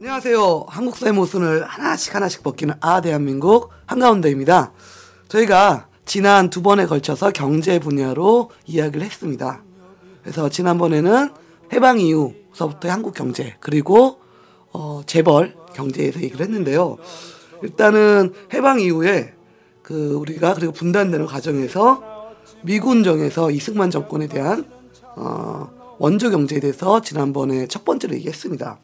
안녕하세요. 한국사의 모순을 하나씩 벗기는 대한민국 한가운데입니다. 저희가 지난 2번에 걸쳐서 경제 분야로 이야기를 했습니다. 그래서 지난번에는 해방 이후서부터의 한국 경제, 그리고 재벌 경제에서 얘기를 했는데요. 일단은 해방 이후에 우리가 그리고 분단되는 과정에서 미군정에서 이승만 정권에 대한 원조 경제에 대해서 지난번에 첫 번째로 얘기했습니다.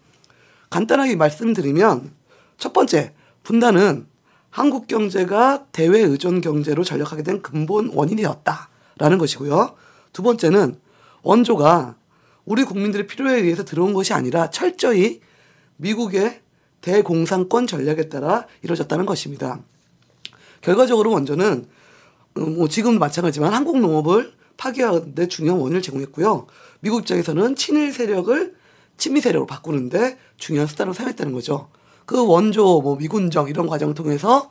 간단하게 말씀드리면 첫 번째, 분단은 한국 경제가 대외 의존 경제로 전락하게 된 근본 원인이 되었다라는 것이고요. 두 번째는 원조가 우리 국민들의 필요에 의해서 들어온 것이 아니라 철저히 미국의 대공산권 전략에 따라 이루어졌다는 것입니다. 결과적으로 원조는 지금도 마찬가지지만 한국 농업을 파괴하는 데 중요한 원인을 제공했고요. 미국 입장에서는 친일 세력을 친미 세력으로 바꾸는데 중요한 수단으로 사용했다는 거죠. 그 원조 미군정 이런 과정을 통해서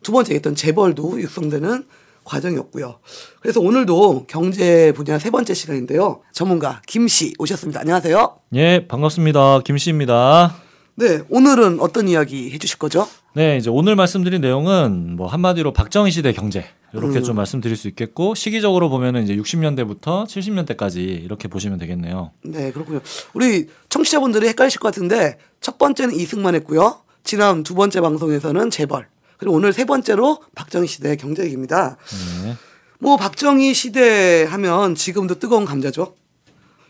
두 번째 얘기했던 재벌도 육성되는 과정이었고요. 그래서 오늘도 경제 분야 세 번째 시간인데요. 전문가 김씨 오셨습니다. 안녕하세요. 예, 반갑습니다. 김씨입니다. 네, 오늘은 어떤 이야기 해주실 거죠? 네, 이제 오늘 말씀드린 내용은 한마디로 박정희 시대 경제 이렇게 좀 말씀드릴 수 있겠고, 시기적으로 보면은 이제 60년대부터 70년대까지 이렇게 보시면 되겠네요. 네, 그렇군요. 우리 청취자분들이 헷갈리실 것 같은데 첫 번째는 이승만 했고요. 지난 두 번째 방송에서는 재벌, 그리고 오늘 세 번째로 박정희 시대 경제 얘기입니다. 네. 박정희 시대 하면 지금도 뜨거운 감자죠.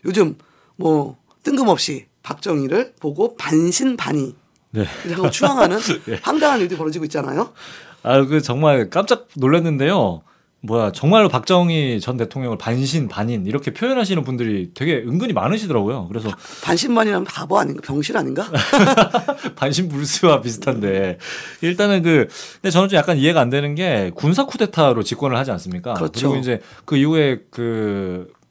요즘 뜬금없이 박정희를 보고 반신반의 하고 추앙하는 네. 황당한 일들이 벌어지고 있잖아요. 정말 깜짝 놀랐는데요. 정말로 박정희 전 대통령을 반신반인 이렇게 표현하시는 분들이 되게 은근히 많으시더라고요. 그래서 반신반이라면 바보 아닌가? 병실 아닌가? 반신불수와 비슷한데, 일단은 근데 저는 좀 약간 이해가 안 되는 게 군사 쿠데타로 집권을 하지 않습니까? 그렇죠. 그리고 이제 그 이후에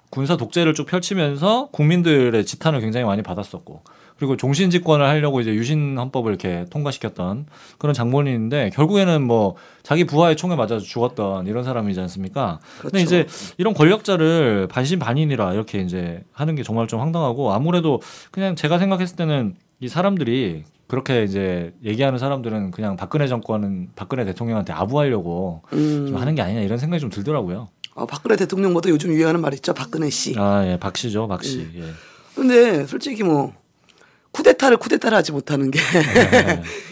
군사 독재를 쭉 펼치면서 국민들의 지탄을 굉장히 많이 받았었고, 그리고 종신 집권을 하려고 이제 유신 헌법을 이렇게 통과시켰던 그런 장본이 있는데, 결국에는 자기 부하의 총에 맞아서 죽었던 이런 사람이지 않습니까? 그렇죠. 근데 이제 이런 권력자를 반신반인이라 이렇게 이제 하는 게 정말 좀 황당하고, 아무래도 그냥 제가 생각했을 때는 이 사람들이 그렇게 이제 얘기하는 사람들은 그냥 박근혜 대통령한테 아부하려고 좀 하는 게 아니냐 이런 생각이 좀 들더라고요. 박근혜 대통령보다 요즘 유행하는 말 있죠. 박근혜 씨. 예, 박씨죠, 박씨. 예. 근데 솔직히 쿠데타를 하지 못하는 게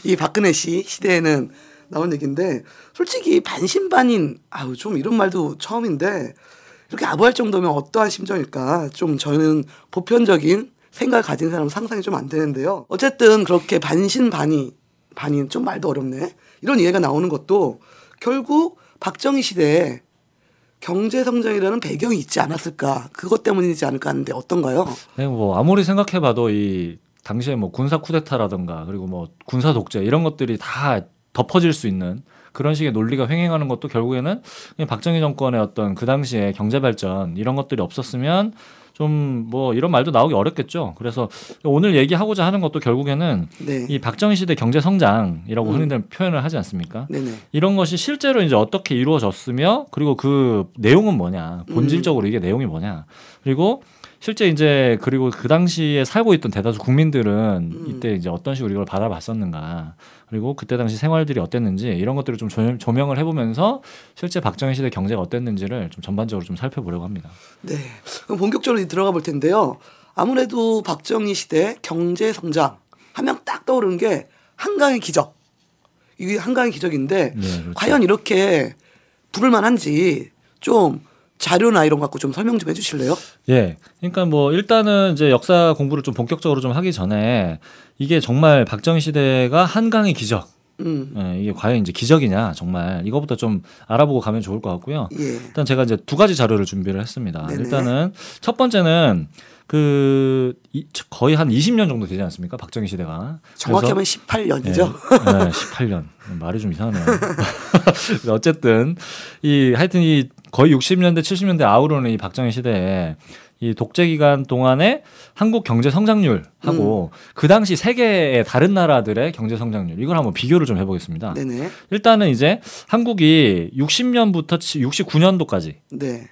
이 박근혜 씨 시대에는 나온 얘기인데, 솔직히 반신반인 좀 이런 말도 처음인데 이렇게 아부할 정도면 어떠한 심정일까? 좀 저는 보편적인 생각을 가진 사람은 상상이 좀 안 되는데요. 어쨌든 그렇게 반신 좀 말도 어렵네. 이런 이해가 나오는 것도 결국 박정희 시대에 경제 성장이라는 배경이 있지 않았을까? 그것 때문이지 않을까 하는데 어떤가요? 네, 아무리 생각해봐도 이 당시에 군사 쿠데타라든가 그리고 군사 독재 이런 것들이 다 덮어질 수 있는 그런 식의 논리가 횡행하는 것도 결국에는 박정희 정권의 어떤 그 당시에 경제 발전 이런 것들이 없었으면 좀 이런 말도 나오기 어렵겠죠. 그래서 오늘 얘기하고자 하는 것도 결국에는 이 박정희 시대 경제 성장이라고 흔히들 표현을 하지 않습니까? 네네. 이런 것이 실제로 이제 어떻게 이루어졌으며, 그리고 그 내용은 뭐냐, 본질적으로 이게 내용이 뭐냐, 그리고 실제 이제 그리고 그 당시에 살고 있던 대다수 국민들은 이때 이제 어떤 식으로 이걸 받아봤었는가, 그리고 그때 당시 생활들이 어땠는지 이런 것들을 좀 조명을 해보면서 실제 박정희 시대 경제가 어땠는지를 좀 전반적으로 좀 살펴보려고 합니다. 네, 그럼 본격적으로 들어가 볼 텐데요. 아무래도 박정희 시대 경제 성장 하면 딱 떠오르는 게 한강의 기적. 이게 한강의 기적인데 그렇죠. 과연 이렇게 부를 만한지 좀 자료나 이런 거 갖고 좀 설명 좀 해주실래요? 예. 그러니까 일단은 이제 역사 공부를 좀 본격적으로 좀 하기 전에 이게 정말 박정희 시대가 한강의 기적. 예, 이게 과연 이제 기적이냐, 정말 이거부터 좀 알아보고 가면 좋을 것 같고요. 예. 일단 제가 이제 두 가지 자료를 준비를 했습니다. 네네. 일단은 첫 번째는 거의 한 20년 정도 되지 않습니까? 박정희 시대가. 정확히 하면 18년이죠. 네, 18년. 말이 좀 이상하네요. 어쨌든 하여튼 거의 60년대, 70년대 아우르는 이 박정희 시대에 이 독재 기간 동안에 한국 경제 성장률하고 그 당시 세계의 다른 나라들의 경제 성장률 이걸 한번 비교를 좀 해보겠습니다. 네네. 일단은 이제 한국이 60년부터 69년도까지 네.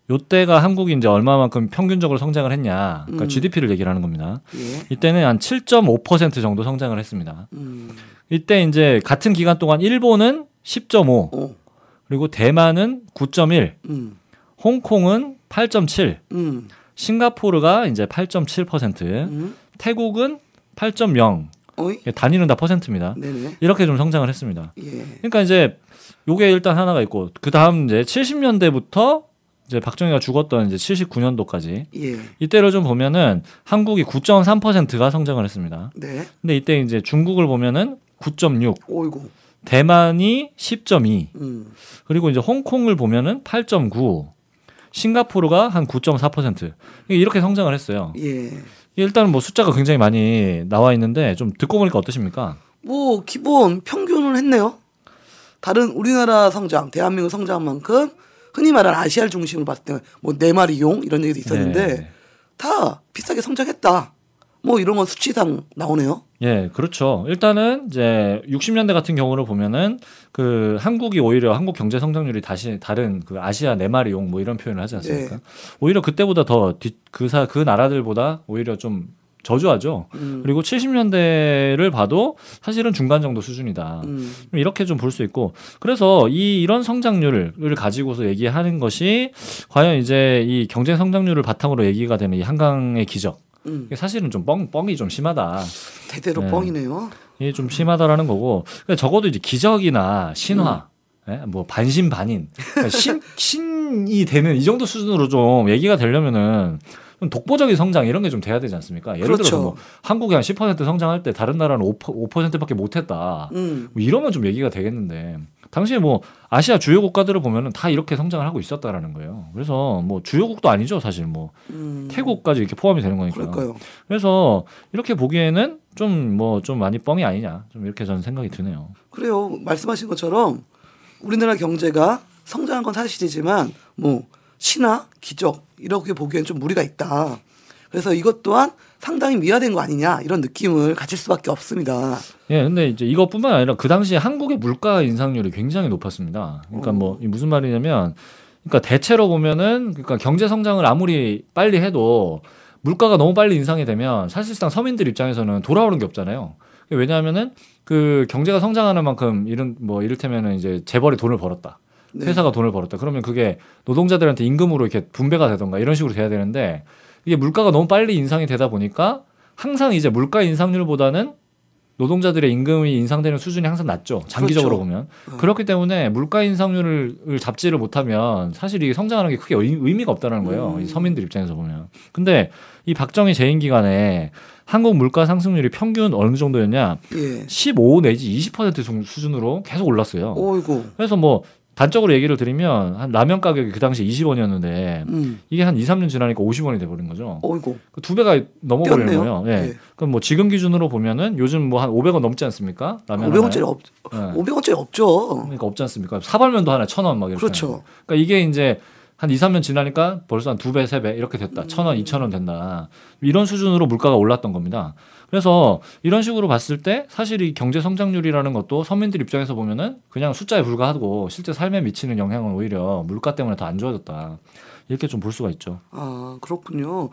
요때가 한국이 이제 얼마만큼 평균적으로 성장을 했냐, 그러니까 GDP를 얘기를 하는 겁니다. 예. 이때는 한 7.5% 정도 성장을 했습니다. 음. 이때 이제 같은 기간 동안 일본은 10.5, 오. 그리고 대만은 9.1, 홍콩은 8.7, 싱가포르가 이제 8.7%, 태국은 8.0. 어이? 단위는 다 퍼센트입니다. 네네. 이렇게 좀 성장을 했습니다. 예. 그러니까 이제 요게 일단 하나가 있고 그 다음 이제 70년대부터 이제 박정희가 죽었던 이제 79년도까지 예. 이때를 좀 보면은 한국이 9.3%가 성장을 했습니다. 네. 근데 이때 이제 중국을 보면은 9.6, 오이고. 대만이 10.2, 음. 그리고 이제 홍콩을 보면은 8.9, 싱가포르가 한 9.4% 이렇게 성장을 했어요. 예. 일단은 뭐 숫자가 굉장히 많이 나와 있는데 좀 듣고 보니까 어떠십니까? 뭐 기본 평균은 했네요. 다른 우리나라 성장, 대한민국 성장만큼 흔히 말하는 아시아를 중심으로 봤을 때 뭐 네 마리 용 이런 얘기도 있었는데 네. 다 비슷하게 성장했다. 뭐 이런 건 수치상 나오네요. 예, 그렇죠. 일단은 이제 60년대 같은 경우를 보면은 그 한국이 오히려 한국 경제 성장률이 다시 다른 그 아시아 네 마리 용 뭐 이런 표현을 하지 않습니까? 네. 오히려 그때보다 더 그 나라들보다 오히려 좀 저조하죠. 그리고 70년대를 봐도 사실은 중간 정도 수준이다. 이렇게 좀 볼 수 있고 그래서 이런 성장률을 가지고서 얘기하는 것이 과연 이제 이 경제 성장률을 바탕으로 얘기가 되는 이 한강의 기적. 사실은 좀 뻥이 좀 심하다. 대대로 네. 뻥이네요. 이게 좀 심하다라는 거고 그러니까 적어도 이제 기적이나 신화, 뭐 반신반인, 그러니까 신이 되는 이 정도 수준으로 좀 얘기가 되려면은 좀 독보적인 성장 이런 게 좀 돼야 되지 않습니까? 예를 그렇죠. 들어서 뭐 한국이 한 10% 성장할 때 다른 나라는 5%밖에 못했다. 뭐 이러면 좀 얘기가 되겠는데 당시에 뭐 아시아 주요 국가들을 보면은 다 이렇게 성장을 하고 있었다라는 거예요. 그래서 뭐 주요국도 아니죠, 사실 뭐 태국까지 이렇게 포함이 되는 거니까. 그럴까요? 그래서 이렇게 보기에는 좀 많이 뻥이 아니냐, 좀 이렇게 저는 생각이 드네요. 그래요. 말씀하신 것처럼 우리나라 경제가 성장한 건 사실이지만 뭐 신화, 기적 이렇게 보기엔 좀 무리가 있다. 그래서 이것 또한 상당히 미화된 거 아니냐 이런 느낌을 가질 수밖에 없습니다. 예, 근데 이제 이것뿐만 아니라 그 당시에 한국의 물가 인상률이 굉장히 높았습니다. 그러니까 뭐 무슨 말이냐면, 그러니까 대체로 보면은 그러니까 경제 성장을 아무리 빨리 해도 물가가 너무 빨리 인상이 되면 사실상 서민들 입장에서는 돌아오는 게 없잖아요. 왜냐하면은 그 경제가 성장하는 만큼 이를테면은 이제 재벌이 돈을 벌었다. 네. 회사가 돈을 벌었다. 그러면 그게 노동자들한테 임금으로 이렇게 분배가 되던가 이런 식으로 돼야 되는데 이게 물가가 너무 빨리 인상이 되다 보니까 항상 이제 물가 인상률보다는 노동자들의 임금이 인상되는 수준이 항상 낮죠. 장기적으로 그렇죠. 보면. 그렇기 때문에 물가 인상률을 잡지를 못하면 사실 이게 성장하는 게 크게 의미가 없다는 거예요. 이 서민들 입장에서 보면. 근데 이 박정희 재임 기간에 한국 물가 상승률이 평균 어느 정도였냐? 예. 15 내지 20% 수준으로 계속 올랐어요. 오이고. 그래서 뭐 단적으로 얘기를 드리면 한 라면 가격이 그 당시 20원이었는데 이게 한 2, 3년 지나니까 50원이 돼 버린 거죠. 오이고. 두 배가 넘어 버리는 뛰었네요. 거예요. 예. 예. 그럼 뭐 지금 기준으로 보면은 요즘 뭐 한 500원 넘지 않습니까? 라면 500원짜리 하나에. 예. 500원짜리 없죠. 그러니까 없지 않습니까? 사발면도 하나 1,000원 막 이렇게. 그렇죠. 하는 거예요. 그러니까 이게 이제 한 2, 3년 지나니까 벌써 한 2배, 3배 이렇게 됐다. 1,000원, 2,000원 된다. 이런 수준으로 물가가 올랐던 겁니다. 그래서 이런 식으로 봤을 때 사실 이 경제 성장률이라는 것도 서민들 입장에서 보면은 그냥 숫자에 불과하고 실제 삶에 미치는 영향은 오히려 물가 때문에 더 안 좋아졌다. 이렇게 좀 볼 수가 있죠. 아, 그렇군요.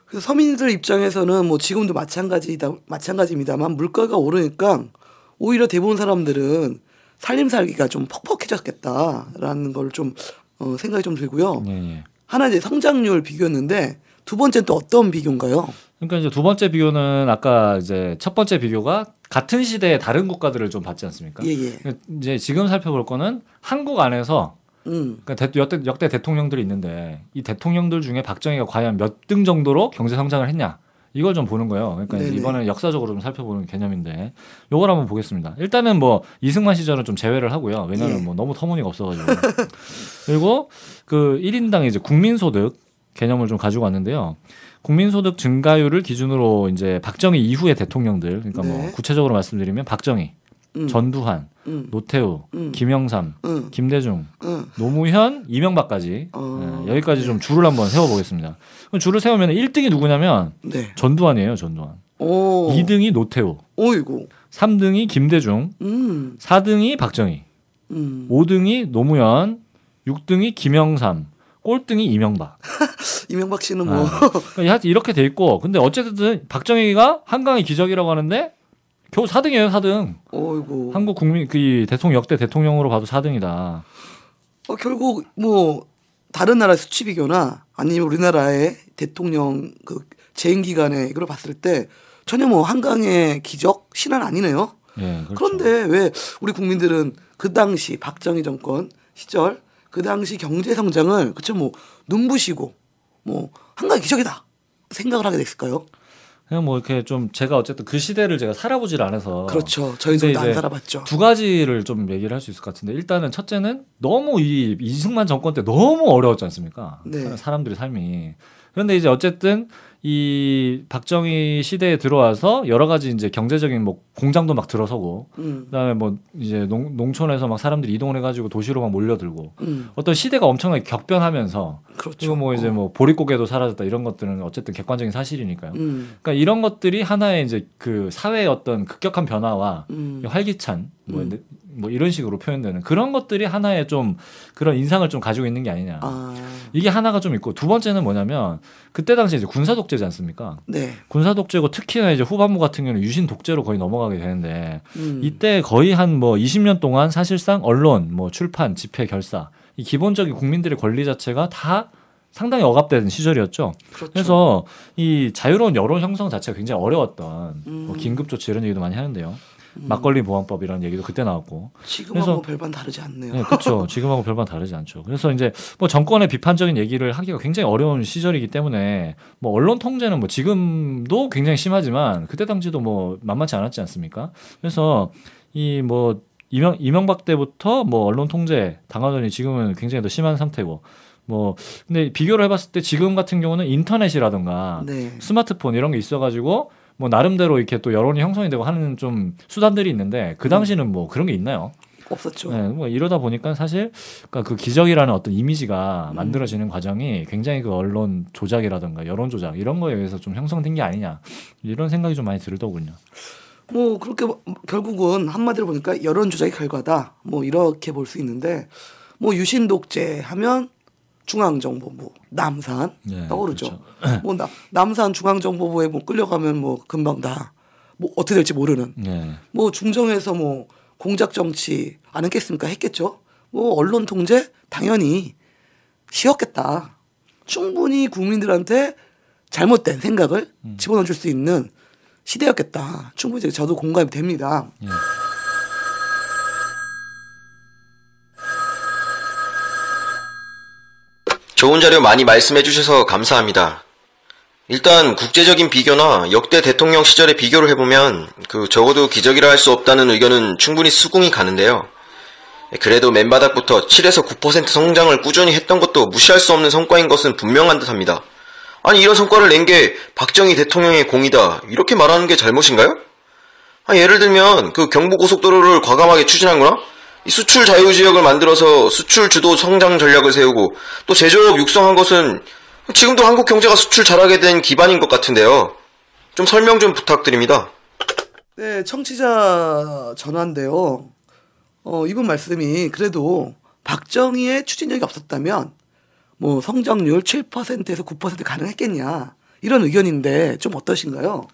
그래서 서민들 입장에서는 뭐 지금도 마찬가지입니다만 물가가 오르니까 오히려 대부분 사람들은 살림살기가 좀 퍽퍽해졌겠다라는 걸 좀 생각이 좀 들고요. 예. 하나 이제 성장률 비교였는데 두 번째는 또 어떤 비교인가요? 그러니까 이제 두 번째 비교는 아까 이제 첫 번째 비교가 같은 시대의 다른 국가들을 좀 봤지 않습니까? 예예. 이제 지금 살펴볼 거는 한국 안에서 그러니까 역대 대통령들이 있는데 이 대통령들 중에 박정희가 과연 몇 등 정도로 경제 성장을 했냐 이걸 좀 보는 거예요. 그러니까 이제 이번에는 역사적으로 좀 살펴보는 개념인데 요걸 한번 보겠습니다. 일단은 뭐 이승만 시절은 좀 제외를 하고요. 왜냐하면 예. 뭐 너무 터무니가 없어가지고. 그리고 그 1인당 이제 국민소득 개념을 좀 가지고 왔는데요. 국민소득 증가율을 기준으로 이제 박정희 이후의 대통령들, 그러니까 뭐 네. 구체적으로 말씀드리면 박정희, 전두환, 노태우, 김영삼, 김대중, 노무현, 이명박까지 여기까지 좀 줄을 한번 세워보겠습니다. 그럼 줄을 세우면 1등이 누구냐면 네. 전두환이에요. 전두환. 오. 2등이 노태우. 오이고. 3등이 김대중. 4등이 박정희. 5등이 노무현. 6등이 김영삼. 꼴등이 이명박. 이명박 씨는 뭐. 그러니까 이렇게 돼 있고, 근데 어쨌든 박정희가 한강의 기적이라고 하는데 겨우 4등이에요, 4등. 어이고. 한국 국민 그 대통령 역대 대통령으로 봐도 4등이다. 결국 뭐 다른 나라 수치 비교나 아니면 우리나라의 대통령 그 재임 기간에 이걸 봤을 때 전혀 뭐 한강의 기적 신은 아니네요. 예, 그렇죠. 그런데 왜 우리 국민들은 그 당시 박정희 정권 시절 그 당시 경제 성장을 그쵸 뭐 눈부시고 뭐 한강의 기적이다 생각을 하게 됐을까요? 그냥 뭐 이렇게 좀 제가 어쨌든 그 시대를 제가 살아보질 않아서 그렇죠. 저희도 안 살아봤죠. 두 가지를 좀 얘기를 할 수 있을 것 같은데 일단은 첫째는 너무 이 이승만 정권 때 너무 어려웠지 않습니까? 네. 사람들의 삶이. 그런데 이제 어쨌든 이 박정희 시대에 들어와서 여러 가지 이제 경제적인 뭐 공장도 막 들어서고 그다음에 뭐 이제 농촌에서 막 사람들이 이동을 해가지고 도시로 막 몰려들고 어떤 시대가 엄청나게 격변하면서 그렇죠. 그리고 뭐 이제 뭐 보릿고개도 사라졌다 이런 것들은 어쨌든 객관적인 사실이니까요. 그러니까 이런 것들이 하나의 이제 그 사회의 어떤 급격한 변화와 활기찬 뭐 이런 식으로 표현되는 그런 것들이 하나의 좀 그런 인상을 좀 가지고 있는 게 아니냐. 이게 하나가 좀 있고 두 번째는 뭐냐면 그때 당시에 이제 군사 독재지 않습니까? 네. 군사 독재고 특히나 이제 후반부 같은 경우는 유신 독재로 거의 넘어가게 되는데 이때 거의 한 뭐 20년 동안 사실상 언론, 뭐 출판, 집회, 결사 이 기본적인 국민들의 권리 자체가 다 상당히 억압된 시절이었죠. 그렇죠. 그래서 이 자유로운 여론 형성 자체가 굉장히 어려웠던 뭐 긴급 조치 이런 얘기도 많이 하는데요. 막걸리 보안법 이런 얘기도 그때 나왔고. 지금하고 별반 다르지 않네요. 네, 그렇죠. 지금하고 별반 다르지 않죠. 그래서 이제 뭐 정권의 비판적인 얘기를 하기가 굉장히 어려운 시절이기 때문에 뭐 언론 통제는 뭐 지금도 굉장히 심하지만 그때 당시도 뭐 만만치 않았지 않습니까? 그래서 이 뭐 이명박 때부터 뭐 언론 통제 당하더니 지금은 굉장히 더 심한 상태고. 뭐 근데 비교를 해봤을 때 지금 같은 경우는 인터넷이라든가 네. 스마트폰 이런 게 있어가지고 뭐 나름대로 이렇게 또 여론이 형성이 되고 하는 좀 수단들이 있는데 그 당시는 뭐 그런 게 있나요? 없었죠. 네, 뭐 이러다 보니까 사실 그러니까 그 기적이라는 어떤 이미지가 만들어지는 과정이 굉장히 그 언론 조작이라든가 여론 조작 이런 거에 의해서 좀 형성된 게 아니냐 이런 생각이 좀 많이 들더군요. 뭐 그렇게 결국은 한마디로 보니까 여론 조작의 결과다. 뭐 이렇게 볼 수 있는데 뭐 유신 독재 하면 중앙정보부 남산 네, 떠오르죠. 그렇죠. 뭐 남산 중앙정보부에 뭐 끌려가면 뭐 금방 다 뭐 어떻게 될지 모르는. 네. 뭐 중정에서 뭐 공작 정치 안 했겠습니까? 했겠죠. 뭐 언론 통제 당연히 쉬웠겠다. 충분히 국민들한테 잘못된 생각을 집어넣어줄 수 있는 시대였겠다. 충분히 저도 공감이 됩니다. 네. 좋은 자료 많이 말씀해 주셔서 감사합니다. 일단 국제적인 비교나 역대 대통령 시절의 비교를 해보면 적어도 기적이라 할 수 없다는 의견은 충분히 수긍이 가는데요. 그래도 맨바닥부터 7에서 9% 성장을 꾸준히 했던 것도 무시할 수 없는 성과인 것은 분명한 듯합니다. 아니 이런 성과를 낸 게 박정희 대통령의 공이다 이렇게 말하는 게 잘못인가요? 예를 들면 그 경부고속도로를 과감하게 추진한 거나 이 수출 자유지역을 만들어서 수출 주도 성장 전략을 세우고 또 제조업 육성한 것은 지금도 한국 경제가 수출 잘하게 된 기반인 것 같은데요. 좀 설명 좀 부탁드립니다. 네, 청취자 전화인데요. 이분 말씀이 그래도 박정희의 추진력이 없었다면 뭐 성장률 7%에서 9% 가능했겠냐 이런 의견인데 좀 어떠신가요?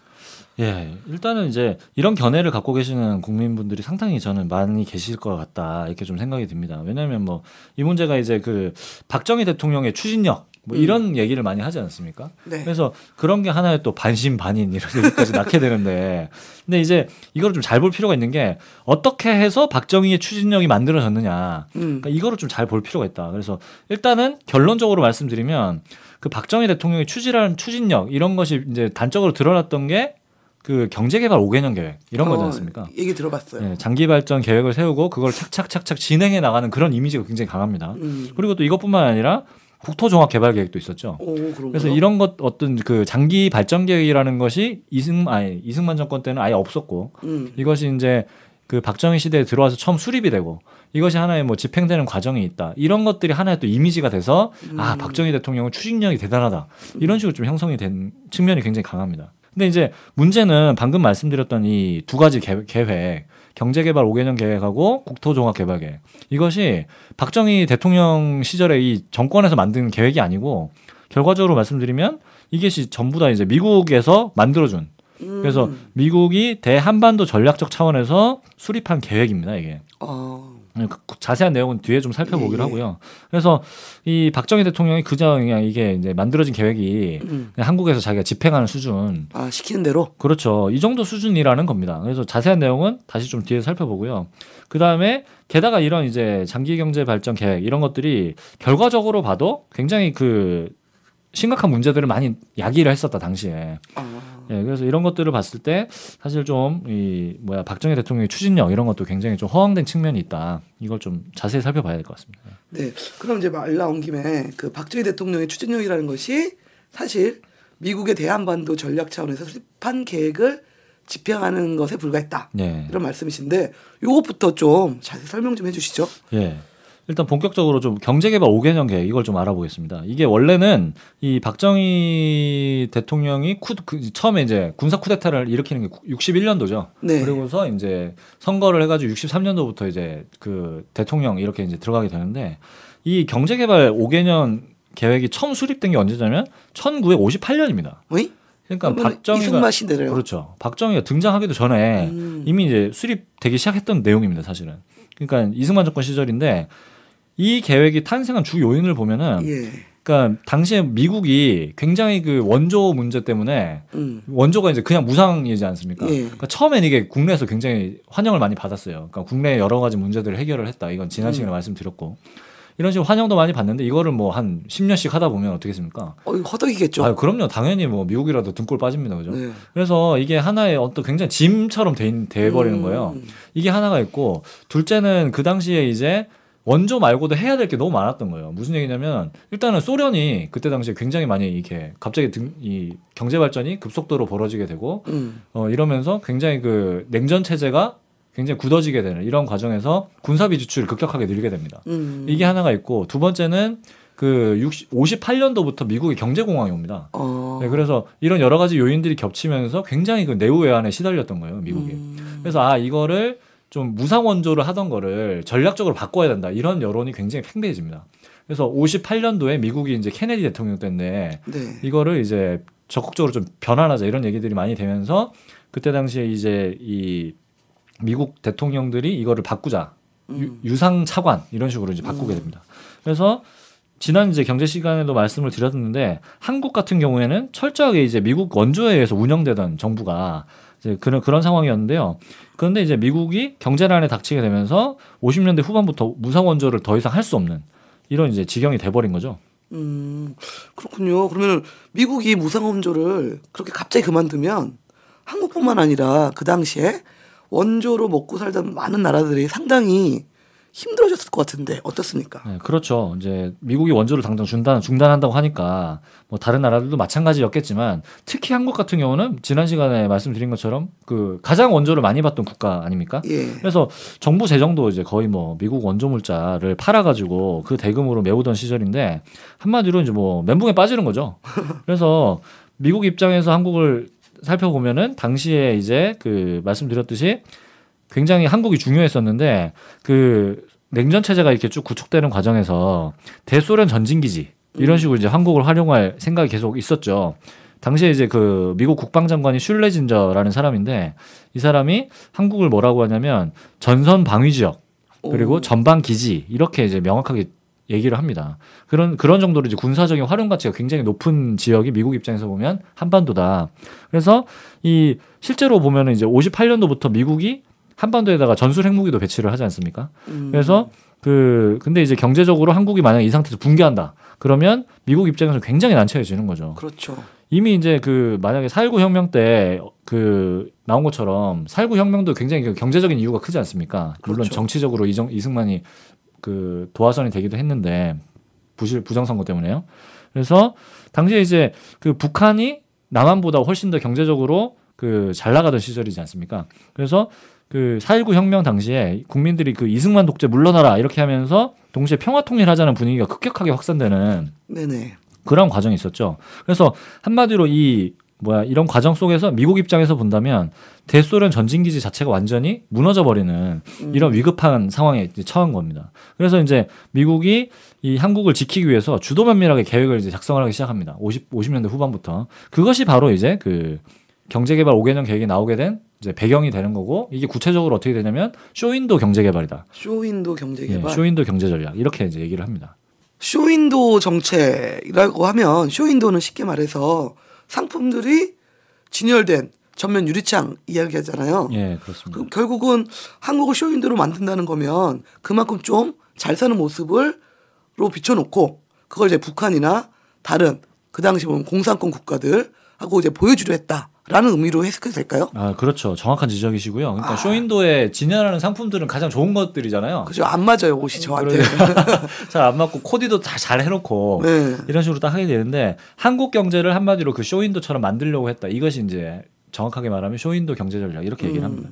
예, 일단은 이제 이런 견해를 갖고 계시는 국민분들이 상당히 저는 많이 계실 것 같다 이렇게 좀 생각이 듭니다. 왜냐하면 뭐 이 문제가 이제 그 박정희 대통령의 추진력 뭐 이런 얘기를 많이 하지 않습니까? 네. 그래서 그런 게 하나의 또 반신반인 이런 얘기까지 낳게 되는데, 근데 이제 이거를 좀 잘 볼 필요가 있는 게 어떻게 해서 박정희의 추진력이 만들어졌느냐, 그러니까 이거를 좀 잘 볼 필요가 있다. 그래서 일단은 결론적으로 말씀드리면 그 박정희 대통령의 추진력 이런 것이 이제 단적으로 드러났던 게 그 경제개발 5개년 계획 이런 거지 않습니까? 얘기 들어봤어요. 네, 장기 발전 계획을 세우고 그걸 착착착착 진행해 나가는 그런 이미지가 굉장히 강합니다. 그리고 또 이것뿐만 아니라 국토종합 개발 계획도 있었죠. 그래서 이런 것 어떤 그 장기 발전 계획이라는 것이 이승만 정권 때는 아예 없었고 이것이 이제 그 박정희 시대에 들어와서 처음 수립이 되고 이것이 하나의 뭐 집행되는 과정이 있다. 이런 것들이 하나의 또 이미지가 돼서 아, 박정희 대통령은 추진력이 대단하다. 이런 식으로 좀 형성이 된 측면이 굉장히 강합니다. 근데 이제 문제는 방금 말씀드렸던 이 두 가지 계획, 경제개발 5개년 계획하고 국토종합개발계획. 이것이 박정희 대통령 시절에 이 정권에서 만든 계획이 아니고 결과적으로 말씀드리면 이것이 전부 다 이제 미국에서 만들어준 그래서 미국이 대한반도 전략적 차원에서 수립한 계획입니다, 이게. 자세한 내용은 뒤에 좀 살펴보기로 하고요. 그래서 이 박정희 대통령이 그냥 이게 이제 만들어진 계획이 그냥 한국에서 자기가 집행하는 수준. 아, 시키는 대로? 그렇죠. 이 정도 수준이라는 겁니다. 그래서 자세한 내용은 다시 좀 뒤에 살펴보고요. 그 다음에 게다가 이런 이제 장기 경제 발전 계획 이런 것들이 결과적으로 봐도 굉장히 그 심각한 문제들을 많이 야기를 했었다 당시에. 예, 그래서 이런 것들을 봤을 때 사실 좀 이 박정희 대통령의 추진력 이런 것도 굉장히 좀 허황된 측면이 있다. 이걸 좀 자세히 살펴봐야 될 것 같습니다. 네, 그럼 이제 말 나온 김에 그 박정희 대통령의 추진력이라는 것이 사실 미국의 대한반도 전략 차원에서 수립한 계획을 집행하는 것에 불과했다. 네. 이런 말씀이신데 이것부터 좀 자세히 설명 좀 해주시죠. 예. 일단 본격적으로 좀 경제개발 5개년 계획 이걸 좀 알아보겠습니다. 이게 원래는 이 박정희 대통령이 처음에 이제 군사 쿠데타를 일으키는 게 61년도죠. 네. 그리고서 이제 선거를 해가지고 63년도부터 이제 그 대통령 이렇게 이제 들어가게 되는데 이 경제개발 5개년 계획이 처음 수립된 게 언제냐면 1958년입니다. 어이? 그러니까 박정희가 이승만 시대래요. 그렇죠. 박정희가 등장하기도 전에 이미 이제 수립되기 시작했던 내용입니다, 사실은. 그러니까 이승만 정권 시절인데 이 계획이 탄생한 주 요인을 보면은, 그러니까 당시에 미국이 굉장히 그 원조 문제 때문에 원조가 이제 그냥 무상이지 않습니까? 그러니까 처음엔 이게 국내에서 굉장히 환영을 많이 받았어요. 그러니까 국내 여러 가지 문제들을 해결을 했다. 이건 지난 시간에 말씀드렸고. 이런 식으로 환영도 많이 받는데 이거를 뭐 한 10년씩 하다 보면 어떻게 했습니까? 허덕이겠죠. 아, 그럼요. 당연히 뭐 미국이라도 등골 빠집니다. 그죠? 네. 그래서 이게 하나의 어떤 굉장히 짐처럼 돼버리는 거예요. 이게 하나가 있고 둘째는 그 당시에 이제 원조 말고도 해야 될 게 너무 많았던 거예요. 무슨 얘기냐면 일단은 소련이 그때 당시에 굉장히 많이 이렇게 갑자기 이 경제 발전이 급속도로 벌어지게 되고 이러면서 굉장히 그 냉전 체제가 굉장히 굳어지게 되는 이런 과정에서 군사비 지출이 급격하게 늘게 됩니다. 이게 하나가 있고 두 번째는 그 58년도부터 미국의 경제공황이 옵니다. 네, 그래서 이런 여러 가지 요인들이 겹치면서 굉장히 그 내후외환에 시달렸던 거예요, 미국이. 그래서 이거를 좀 무상 원조를 하던 거를 전략적으로 바꿔야 된다. 이런 여론이 굉장히 팽배해집니다. 그래서 58년도에 미국이 이제 케네디 대통령 때인데 이거를 이제 적극적으로 좀 변환하자 이런 얘기들이 많이 되면서 그때 당시에 이제 이 미국 대통령들이 이거를 바꾸자. 유상 차관 이런 식으로 이제 바꾸게 됩니다. 그래서 지난 이제 경제 시간에도 말씀을 드렸는데 한국 같은 경우에는 철저하게 이제 미국 원조에 의해서 운영되던 정부가 이제 그런 상황이었는데요. 그런데 이제 미국이 경제난에 닥치게 되면서 50년대 후반부터 무상 원조를 더 이상 할 수 없는 이런 이제 지경이 돼버린 거죠. 그렇군요. 그러면 미국이 무상 원조를 그렇게 갑자기 그만두면 한국뿐만 아니라 그 당시에 원조로 먹고 살던 많은 나라들이 상당히 힘들어졌을 것 같은데 어떻습니까? 네, 그렇죠. 이제 미국이 원조를 당장 중단한다고 하니까 뭐 다른 나라들도 마찬가지였겠지만 특히 한국 같은 경우는 지난 시간에 말씀드린 것처럼 그 가장 원조를 많이 받던 국가 아닙니까? 그래서 정부 재정도 이제 거의 뭐 미국 원조 물자를 팔아가지고 그 대금으로 메우던 시절인데 한마디로 이제 뭐 멘붕에 빠지는 거죠. 그래서 미국 입장에서 한국을 살펴보면은 당시에 이제 그 말씀드렸듯이 굉장히 한국이 중요했었는데 그 냉전 체제가 이렇게 쭉 구축되는 과정에서 대소련 전진기지 이런 식으로 이제 한국을 활용할 생각이 계속 있었죠. 당시에 이제 그 미국 국방장관이 슐레진저라는 사람인데 이 사람이 한국을 뭐라고 하냐면 전선 방위 지역 그리고 전방 기지 이렇게 이제 명확하게 얘기를 합니다. 그런 정도로 이제 군사적인 활용 가치가 굉장히 높은 지역이 미국 입장에서 보면 한반도다. 그래서 이 실제로 보면은 이제 58년도부터 미국이 한반도에다가 전술 핵무기도 배치를 하지 않습니까? 그래서 근데 이제 경제적으로 한국이 만약 이 상태에서 붕괴한다. 그러면 미국 입장에서 굉장히 난처해지는 거죠. 그렇죠. 이미 이제 만약에 4.19 혁명 때 나온 것처럼 4.19 혁명도 굉장히 경제적인 이유가 크지 않습니까? 물론 그렇죠. 정치적으로 이승만이 도화선이 되기도 했는데 부정선거 때문에요. 그래서 당시에 이제 북한이 남한보다 훨씬 더 경제적으로 그 잘 나가던 시절이지 않습니까? 그래서 그 4.19 혁명 당시에 국민들이 그 이승만 독재 물러나라 이렇게 하면서 동시에 평화 통일하자는 분위기가 급격하게 확산되는 네네. 그런 과정이 있었죠. 그래서 한마디로 이런 과정 속에서 미국 입장에서 본다면 대소련 전진기지 자체가 완전히 무너져 버리는 이런 위급한 상황에 이제 처한 겁니다. 그래서 이제 미국이 이 한국을 지키기 위해서 주도 면밀하게 계획을 이제 작성을 하기 시작합니다. 50년대 후반부터. 그것이 바로 이제 그 경제개발 5개년 계획이 나오게 된 이제 배경이 되는 거고, 이게 구체적으로 어떻게 되냐면 쇼윈도 경제개발이다. 쇼윈도 경제개발. 예, 쇼윈도 경제전략 이렇게 이제 얘기를 합니다. 쇼윈도 정책이라고 하면 쇼윈도는 쉽게 말해서 상품들이 진열된 전면 유리창 이야기하잖아요. 예, 그렇습니다. 결국은 한국을 쇼윈도로 만든다는 거면 그만큼 좀 잘 사는 모습으로 비춰놓고 그걸 이제 북한이나 다른 그 당시 보면 공산권 국가들하고 이제 보여주려 했다라는 의미로 해석해도 될까요? 아, 그렇죠. 정확한 지적이시고요. 그러니까 쇼윈도에 진열하는 상품들은 가장 좋은 것들이잖아요. 그죠. 안 맞아요, 옷이 저한테. 잘 안 맞고 코디도 다 잘 해놓고 네. 이런 식으로 딱 하게 되는데, 한국 경제를 한마디로 그 쇼윈도처럼 만들려고 했다. 이것이 이제 정확하게 말하면 쇼윈도 경제전략 이렇게 얘기를 합니다.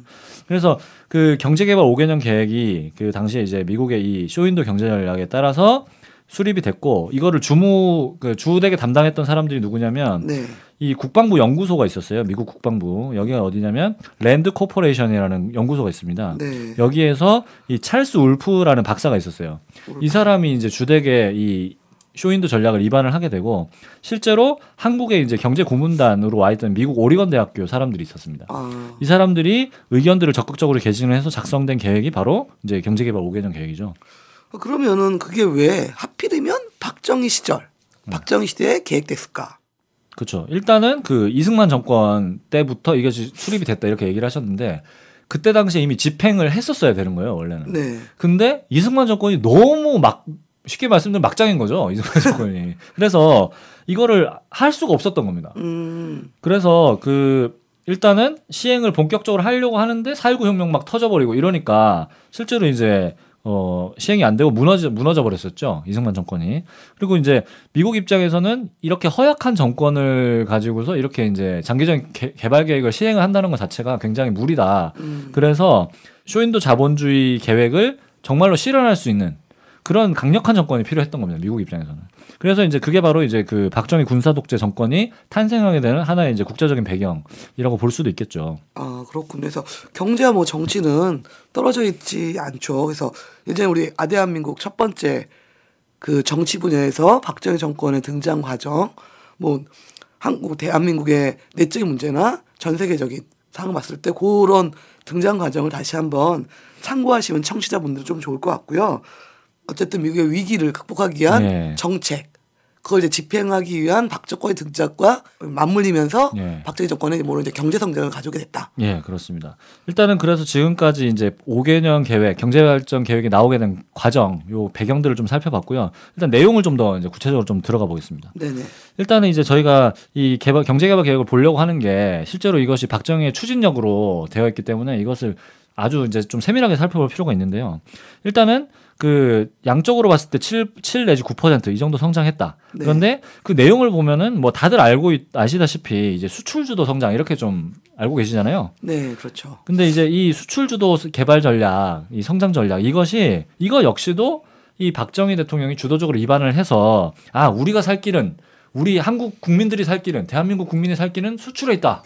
그래서 그 경제개발 5개년 계획이 그 당시에 이제 미국의 이 쇼윈도 경제전략에 따라서 수립이 됐고, 이거를 주되게 담당했던 사람들이 누구냐면 네. 이 국방부 연구소가 있었어요. 미국 국방부. 여기가 어디냐면 랜드 코퍼레이션이라는 연구소가 있습니다. 네. 여기에서 이 찰스 울프라는 박사가 있었어요. 이 사람이 이제 주되게 이 쇼윈도 전략을 입안을 하게 되고, 실제로 한국에 이제 경제 고문단으로 와 있던 미국 오리건 대학교 사람들이 있었습니다. 이 사람들이 의견들을 적극적으로 개진을 해서 작성된 계획이 바로 이제 경제개발 5개년 계획이죠. 그러면은 그게 왜 하필이면 박정희 시대에 계획됐을까? 그렇죠. 일단은 그 이승만 정권 때부터 이것이 수립이 됐다 이렇게 얘기를 하셨는데, 그때 당시에 이미 집행을 했었어야 되는 거예요, 원래는. 네. 근데 이승만 정권이 너무 쉽게 말씀드리면 막장인 거죠, 이승만 정권이. 그래서 이거를 할 수가 없었던 겁니다. 그래서 일단은 시행을 본격적으로 하려고 하는데 4.19 혁명 막 터져버리고 이러니까 실제로 이제 시행이 안 되고 무너져 버렸었죠, 이승만 정권이. 그리고 이제 미국 입장에서는 이렇게 허약한 정권을 가지고서 이렇게 이제 장기적인 개발 계획을 시행을 한다는 것 자체가 굉장히 무리다. 그래서 쇼윈도 자본주의 계획을 정말로 실현할 수 있는 그런 강력한 정권이 필요했던 겁니다, 미국 입장에서는. 그래서 이제 그게 바로 이제 그 박정희 군사 독재 정권이 탄생하게 되는 하나의 이제 국제적인 배경이라고 볼 수도 있겠죠. 아, 그렇군요. 그래서 경제와 뭐 정치는 떨어져 있지 않죠. 그래서 예전에 우리 아대한민국 첫 번째 그 정치 분야에서 박정희 정권의 등장 과정, 뭐 대한민국의 내적인 문제나 전 세계적인 상황을 봤을 때 그런 등장 과정을 다시 한번 참고하시면 청취자분들 좀 좋을 것 같고요. 어쨌든 미국의 위기를 극복하기 위한 네. 정책, 그걸 이제 집행하기 위한 박정권의 등장과 맞물리면서 네. 박정희 정권의 이제 경제 성장을 가져오게 됐다. 예, 그렇습니다. 일단은 그래서 지금까지 이제 5개년 계획, 경제발전 계획이 나오게 된 과정, 요 배경들을 좀 살펴봤고요. 일단 내용을 좀 더 이제 구체적으로 좀 들어가 보겠습니다. 네네. 일단은 이제 저희가 이 경제개발 계획을 보려고 하는 게 실제로 이것이 박정희의 추진력으로 되어 있기 때문에 이것을 아주 이제 좀 세밀하게 살펴볼 필요가 있는데요. 일단은 그 양적으로 봤을 때 7 내지 9% 이 정도 성장했다. 네. 그런데 그 내용을 보면은 뭐 다들 아시다시피 이제 수출 주도 성장 이렇게 좀 알고 계시잖아요. 네, 그렇죠. 근데 이제 이 수출 주도 개발 전략, 이 성장 전략 이거 역시도 이 박정희 대통령이 주도적으로 입안을 해서 우리가 살 길은, 우리 한국 국민들이 살 길은, 대한민국 국민이 살 길은 수출에 있다.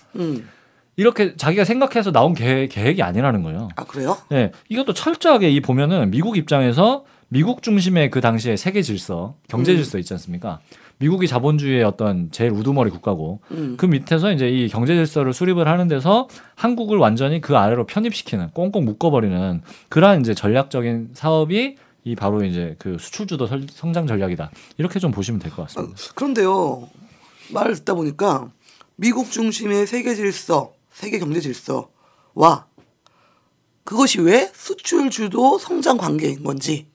이렇게 자기가 생각해서 나온 계획이 아니라는 거예요. 아, 그래요? 네, 이것도 철저하게 보면은 미국 입장에서 미국 중심의 그 당시의 세계 질서, 경제 질서 있지 않습니까? 미국이 자본주의의 어떤 제일 우두머리 국가고 그 밑에서 이제 이 경제 질서를 수립을 하는 데서 한국을 완전히 그 아래로 편입시키는, 꽁꽁 묶어버리는 그러한 이제 전략적인 사업이 이 바로 이제 그 수출주도 성장 전략이다. 이렇게 좀 보시면 될 것 같습니다. 그런데요, 말을 듣다 보니까 미국 중심의 세계 질서, 세계 경제 질서와 그것이 왜 수출 주도 성장 관계인 건지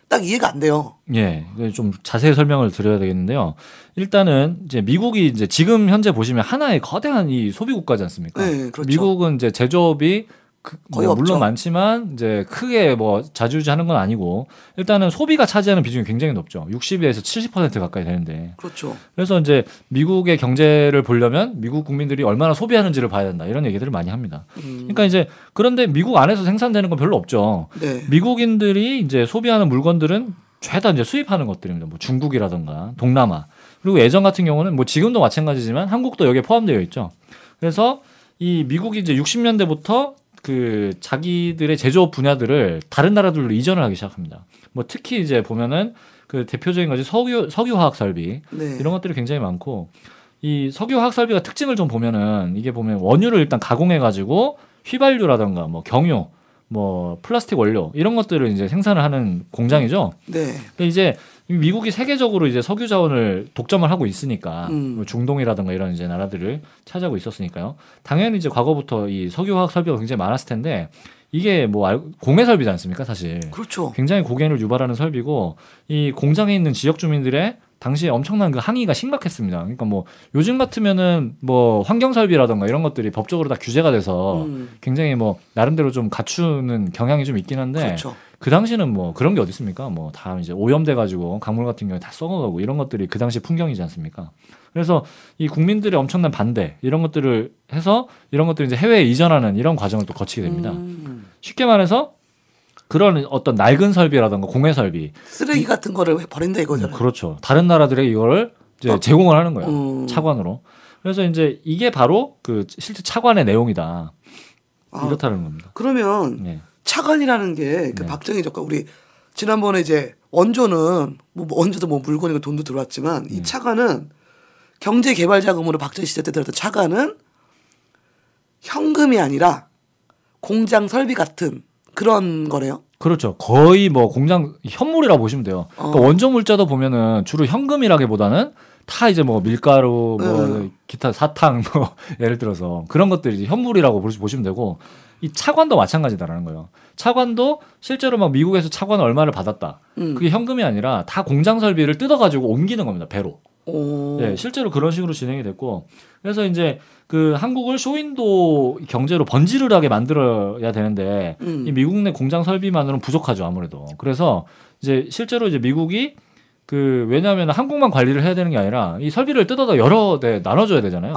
딱 이해가 안 돼요. 예, 좀 자세히 설명을 드려야 되겠는데요. 일단은 이제 미국이 이제 지금 현재 보시면 하나의 거대한 이 소비 국가지 않습니까? 네, 그렇죠. 미국은 이제 제조업이 거의 뭐 물론 없죠. 많지만 이제 크게 뭐 좌지우지하는 건 아니고 일단은 소비가 차지하는 비중이 굉장히 높죠. 60에서 70% 가까이 되는데. 그렇죠. 그래서 이제 미국의 경제를 보려면 미국 국민들이 얼마나 소비하는지를 봐야 된다. 이런 얘기들을 많이 합니다. 그러니까 이제 그런데 미국 안에서 생산되는 건 별로 없죠. 네. 미국인들이 이제 소비하는 물건들은 죄다 이제 수입하는 것들입니다. 뭐 중국이라든가 동남아. 그리고 예전 같은 경우는 뭐 지금도 마찬가지지만 한국도 여기에 포함되어 있죠. 그래서 이 미국이 이제 60년대부터 그 자기들의 제조업 분야들을 다른 나라들로 이전을 하기 시작합니다. 뭐 특히 이제 보면은 그 대표적인 것이 석유화학 설비 네. 이런 것들이 굉장히 많고 이 석유화학 설비가 특징을 좀 보면은 이게 보면 원유를 일단 가공해 가지고 휘발유라든가 뭐 경유 뭐 플라스틱 원료 이런 것들을 이제 생산을 하는 공장이죠. 네. 근데 이제 미국이 세계적으로 이제 석유 자원을 독점을 하고 있으니까 뭐 중동이라든가 이런 이제 나라들을 차지하고 있었으니까요. 당연히 이제 과거부터 이 석유화학 설비가 굉장히 많았을 텐데 이게 뭐 공해 설비지 않습니까, 사실. 그렇죠. 굉장히 고갱을 유발하는 설비고 이 공장에 있는 지역 주민들의 당시에 엄청난 그 항의가 심각했습니다. 그러니까 뭐 요즘 같으면은 뭐 환경 설비라든가 이런 것들이 법적으로 다 규제가 돼서 굉장히 뭐 나름대로 좀 갖추는 경향이 좀 있긴 한데 그렇죠. 그 당시는 뭐 그런 게 어디 있습니까? 뭐 다 이제 오염돼 가지고 강물 같은 경우에 다 썩어가고 이런 것들이 그 당시 풍경이지 않습니까? 그래서 이 국민들의 엄청난 반대 이런 것들을 해서 이런 것들을 이제 해외에 이전하는 이런 과정을 또 거치게 됩니다. 쉽게 말해서 그런 어떤 낡은 설비라든가 공해 설비 쓰레기 같은 거를 버린다 이거잖아요. 그렇죠. 다른 나라들에게 이거를 이제 제공을 하는 거예요. 차관으로. 그래서 이제 이게 바로 그 실제 차관의 내용이다. 이렇다는 겁니다. 그러면 네. 차관이라는 게 그 네. 박정희 작가 우리 지난번에 이제 원조는 뭐 원조도 뭐 물건이고 돈도 들어왔지만 이 차관은 경제 개발 자금으로 박정희 시대 때 들었던 차관은 현금이 아니라 공장 설비 같은 그런 거네요. 그렇죠. 거의 뭐 공장 현물이라고 보시면 돼요. 그러니까 원조 물자도 보면은 주로 현금이라기보다는 다 이제 뭐 밀가루, 뭐 기타 사탕, 뭐 예를 들어서 그런 것들이 이제 현물이라고 보시면 되고 이 차관도 마찬가지다라는 거예요. 차관도 실제로 막 미국에서 차관 얼마를 받았다. 그게 현금이 아니라 다 공장 설비를 뜯어가지고 옮기는 겁니다. 배로. 네, 실제로 그런 식으로 진행이 됐고 그래서 이제 그 한국을 쇼윈도 경제로 번지르르하게 만들어야 되는데 이 미국 내 공장 설비만으로는 부족하죠 아무래도. 그래서 이제 실제로 이제 미국이 그 왜냐하면 한국만 관리를 해야 되는 게 아니라 이 설비를 뜯어다 여러 대 나눠줘야 되잖아요.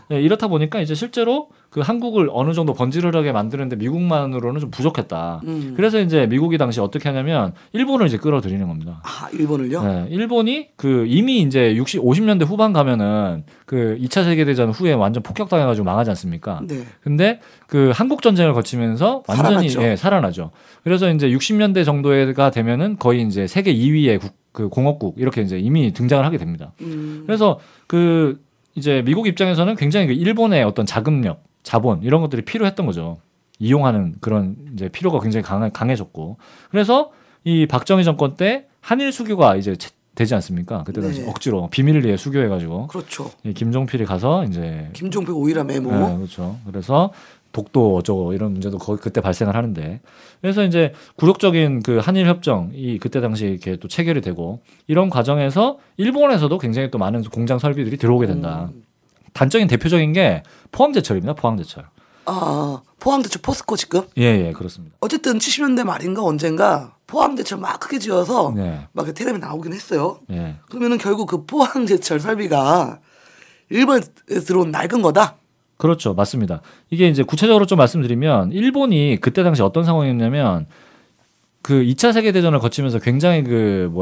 네, 이렇다 보니까 이제 실제로 그 한국을 어느 정도 번지르르하게 만드는데 미국만으로는 좀 부족했다. 그래서 이제 미국이 당시 어떻게 하냐면 일본을 이제 끌어들이는 겁니다. 아, 일본을요? 네, 일본이 그 이미 이제 50년대 후반 가면은 그 2차 세계대전 후에 완전 폭격당해가지고 망하지 않습니까? 네. 근데 그 한국 전쟁을 거치면서 완전히 살아났죠. 살아나죠. 그래서 이제 60년대 정도가 되면은 거의 이제 세계 2위의 그 공화국 이렇게 이제 이미 등장을 하게 됩니다. 그래서 그 이제 미국 입장에서는 굉장히 그 일본의 어떤 자금력, 자본 이런 것들이 필요했던 거죠. 이용하는 그런 이제 필요가 굉장히 강해졌고 그래서 이 박정희 정권 때 한일 수교가 이제 되지 않습니까? 그때 당시 억지로 비밀리에 수교해가지고 그렇죠. 김종필이 가서 이제 김종필 오이라 메모. 네, 그렇죠. 그래서 독도 어쩌고 이런 문제도 그때 발생을 하는데 그래서 이제 굴욕적인 그 한일 협정이 그때 당시 이렇게 또 체결이 되고 이런 과정에서 일본에서도 굉장히 또 많은 공장 설비들이 들어오게 된다. 단적인 대표적인 게 포항제철입니다. 포항제철. 아, 포항제철 포스코 지금? 예, 그렇습니다. 어쨌든 70년대 말인가 언젠가 포항제철 막 크게 지어서 네. 막 테레비 나오긴 했어요. 예. 그러면은 결국 그 포항제철 설비가 일본에 들어온 낡은 거다? 그렇죠. 맞습니다. 이게 이제 구체적으로 좀 말씀드리면 일본이 그때 당시 어떤 상황이었냐면 그 2차 세계대전을 거치면서 굉장히 그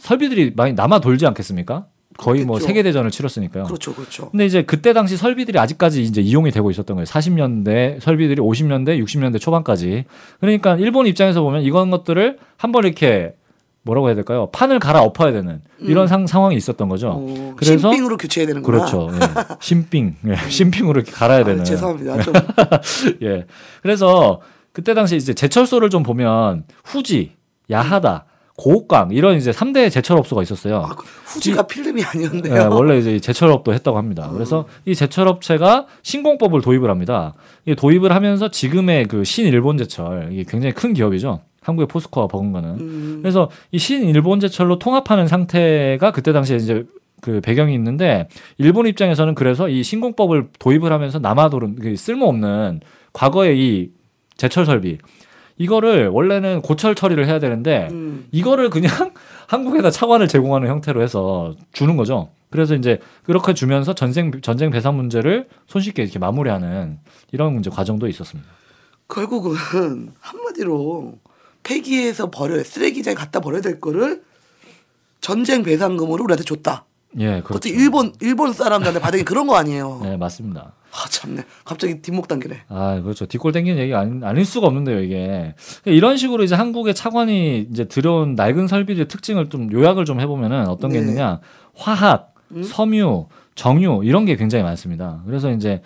설비들이 많이 남아 돌지 않겠습니까? 거의 뭐 그렇겠죠. 세계대전을 치렀으니까요. 그렇죠, 그렇죠. 근데 이제 그때 당시 설비들이 아직까지 이제 이용이 되고 있었던 거예요. 40년대 설비들이 50년대, 60년대 초반까지. 그러니까 일본 입장에서 보면 이런 것들을 한번 이렇게 뭐라고 해야 될까요? 판을 갈아 엎어야 되는 이런 상황이 있었던 거죠. 그래서 신빙으로 교체해야 되는구나. 그렇죠. 예. 신빙. 예. 신빙으로 이렇게 갈아야 되는. 죄송합니다. 좀 예. 그래서 그때 당시 이제 제철소를 좀 보면 후지, 야하다, 고옥강 이런 이제 3대 제철업소가 있었어요. 후지가 필름이 아니었네요. 예, 원래 이제 제철업도 했다고 합니다. 그래서 이 제철업체가 신공법을 도입을 합니다. 이 도입을 하면서 지금의 그 신일본제철 이게 굉장히 큰 기업이죠. 한국의 포스코와 버금가는. 그래서 이 신일본제철로 통합하는 상태가 그때 당시에 이제 그 배경이 있는데 일본 입장에서는 그래서 이 신공법을 도입을 하면서 남아도는 쓸모없는 과거의 이 제철 설비. 이거를 원래는 고철 처리를 해야 되는데 이거를 그냥 한국에다 차관을 제공하는 형태로 해서 주는 거죠. 그래서 이제 그렇게 주면서 전쟁 배상 문제를 손쉽게 이렇게 마무리하는 이런 문제 과정도 있었습니다. 결국은 한마디로 폐기해서 쓰레기장에 갖다 버려야 될 거를 전쟁 배상금으로 우리한테 줬다. 예, 그렇죠. 일본 사람들한테 받은 게 그런 거 아니에요. 네, 맞습니다. 아, 참네. 갑자기 뒷목 당기네. 아, 그렇죠. 뒷골 당기는 얘기 아닐 수가 없는데요, 이게. 이런 식으로 이제 한국의 차관이 이제 들여온 낡은 설비들의 특징을 좀 요약을 좀 해보면은 어떤 게 네. 있느냐. 화학, 섬유, 정유, 이런 게 굉장히 많습니다. 그래서 이제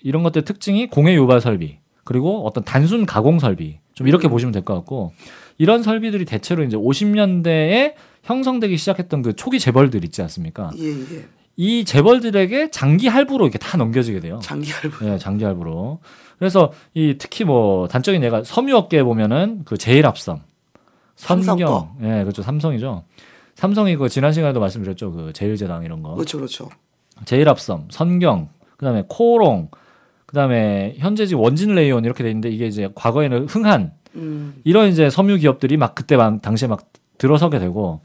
이런 것들 특징이 공해 유발 설비, 그리고 어떤 단순 가공 설비, 좀 이렇게 보시면 될 것 같고, 이런 설비들이 대체로 이제 50년대에 형성되기 시작했던 그 초기 재벌들 있지 않습니까? 예, 예. 이 재벌들에게 장기 할부로 이렇게 다 넘겨지게 돼요. 장기 할부. 네, 장기 할부로. 그래서 특히 뭐 단적인 예가 섬유업계에 보면은 그 제일압섬, 삼성 거. 선경, 예, 그렇죠. 삼성이죠. 삼성이 그 지난 시간에도 말씀드렸죠. 그 제일제당 이런 거. 그렇죠, 그렇죠. 제일압섬, 선경, 그다음에 코오롱, 그다음에 현재 지금 원진레이온 이렇게 돼 있는데 이게 이제 과거에는 흥한 이런 이제 섬유 기업들이 막 그때 당시에 막 들어서게 되고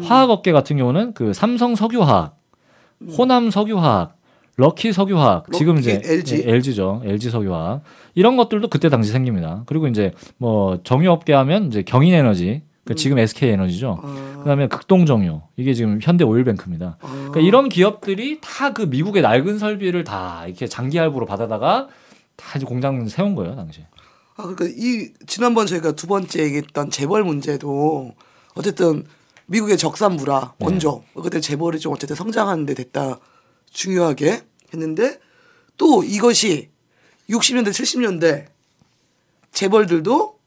화학업계 같은 경우는 그 삼성 석유화학, 호남 석유화학, 럭키 석유화학, 지금 이제 LG죠. LG 석유화학. 이런 것들도 그때 당시 생깁니다. 그리고 이제 뭐 정유업계 하면 이제 경인에너지, 지금 SK에너지죠. 그다음에 극동정유, 이게 지금 현대오일뱅크입니다. 그러니까 이런 기업들이 다 그 미국의 낡은 설비를 다 이렇게 장기 할부로 받아다가 다 이제 공장 세운 거예요, 당시. 아, 그러니까 지난번 저희가 두 번째 얘기했던 재벌 문제도 어쨌든 미국의 적산부라 원조 그때 재벌이 좀 어쨌든 성장하는 데 됐다 중요하게 했는데 또 이것이 60년대 70년대 재벌들도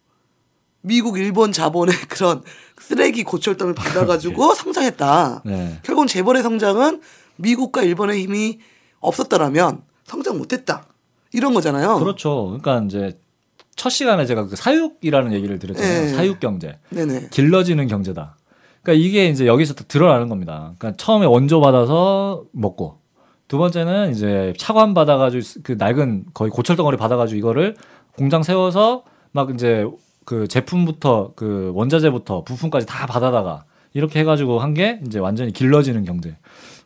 미국 일본 자본의 그런 쓰레기 고철돈을 받아가지고 성장했다. 네. 결국은 재벌의 성장은 미국과 일본의 힘이 없었더라면 성장 못했다. 이런 거잖아요. 그렇죠. 그러니까 이제 첫 시간에 제가 그 사육이라는 얘기를 드렸잖아요. 네. 사육 경제. 네네. 길러지는 경제다. 그러니까 이게 이제 여기서 드러나는 겁니다. 그러니까 처음에 원조 받아서 먹고, 두 번째는 이제 차관 받아가지고 그 낡은 거의 고철 덩어리 받아가지고 이거를 공장 세워서 막 이제 그 제품부터 그 원자재부터 부품까지 다 받아다가 이렇게 해가지고 한 게 이제 완전히 길러지는 경제.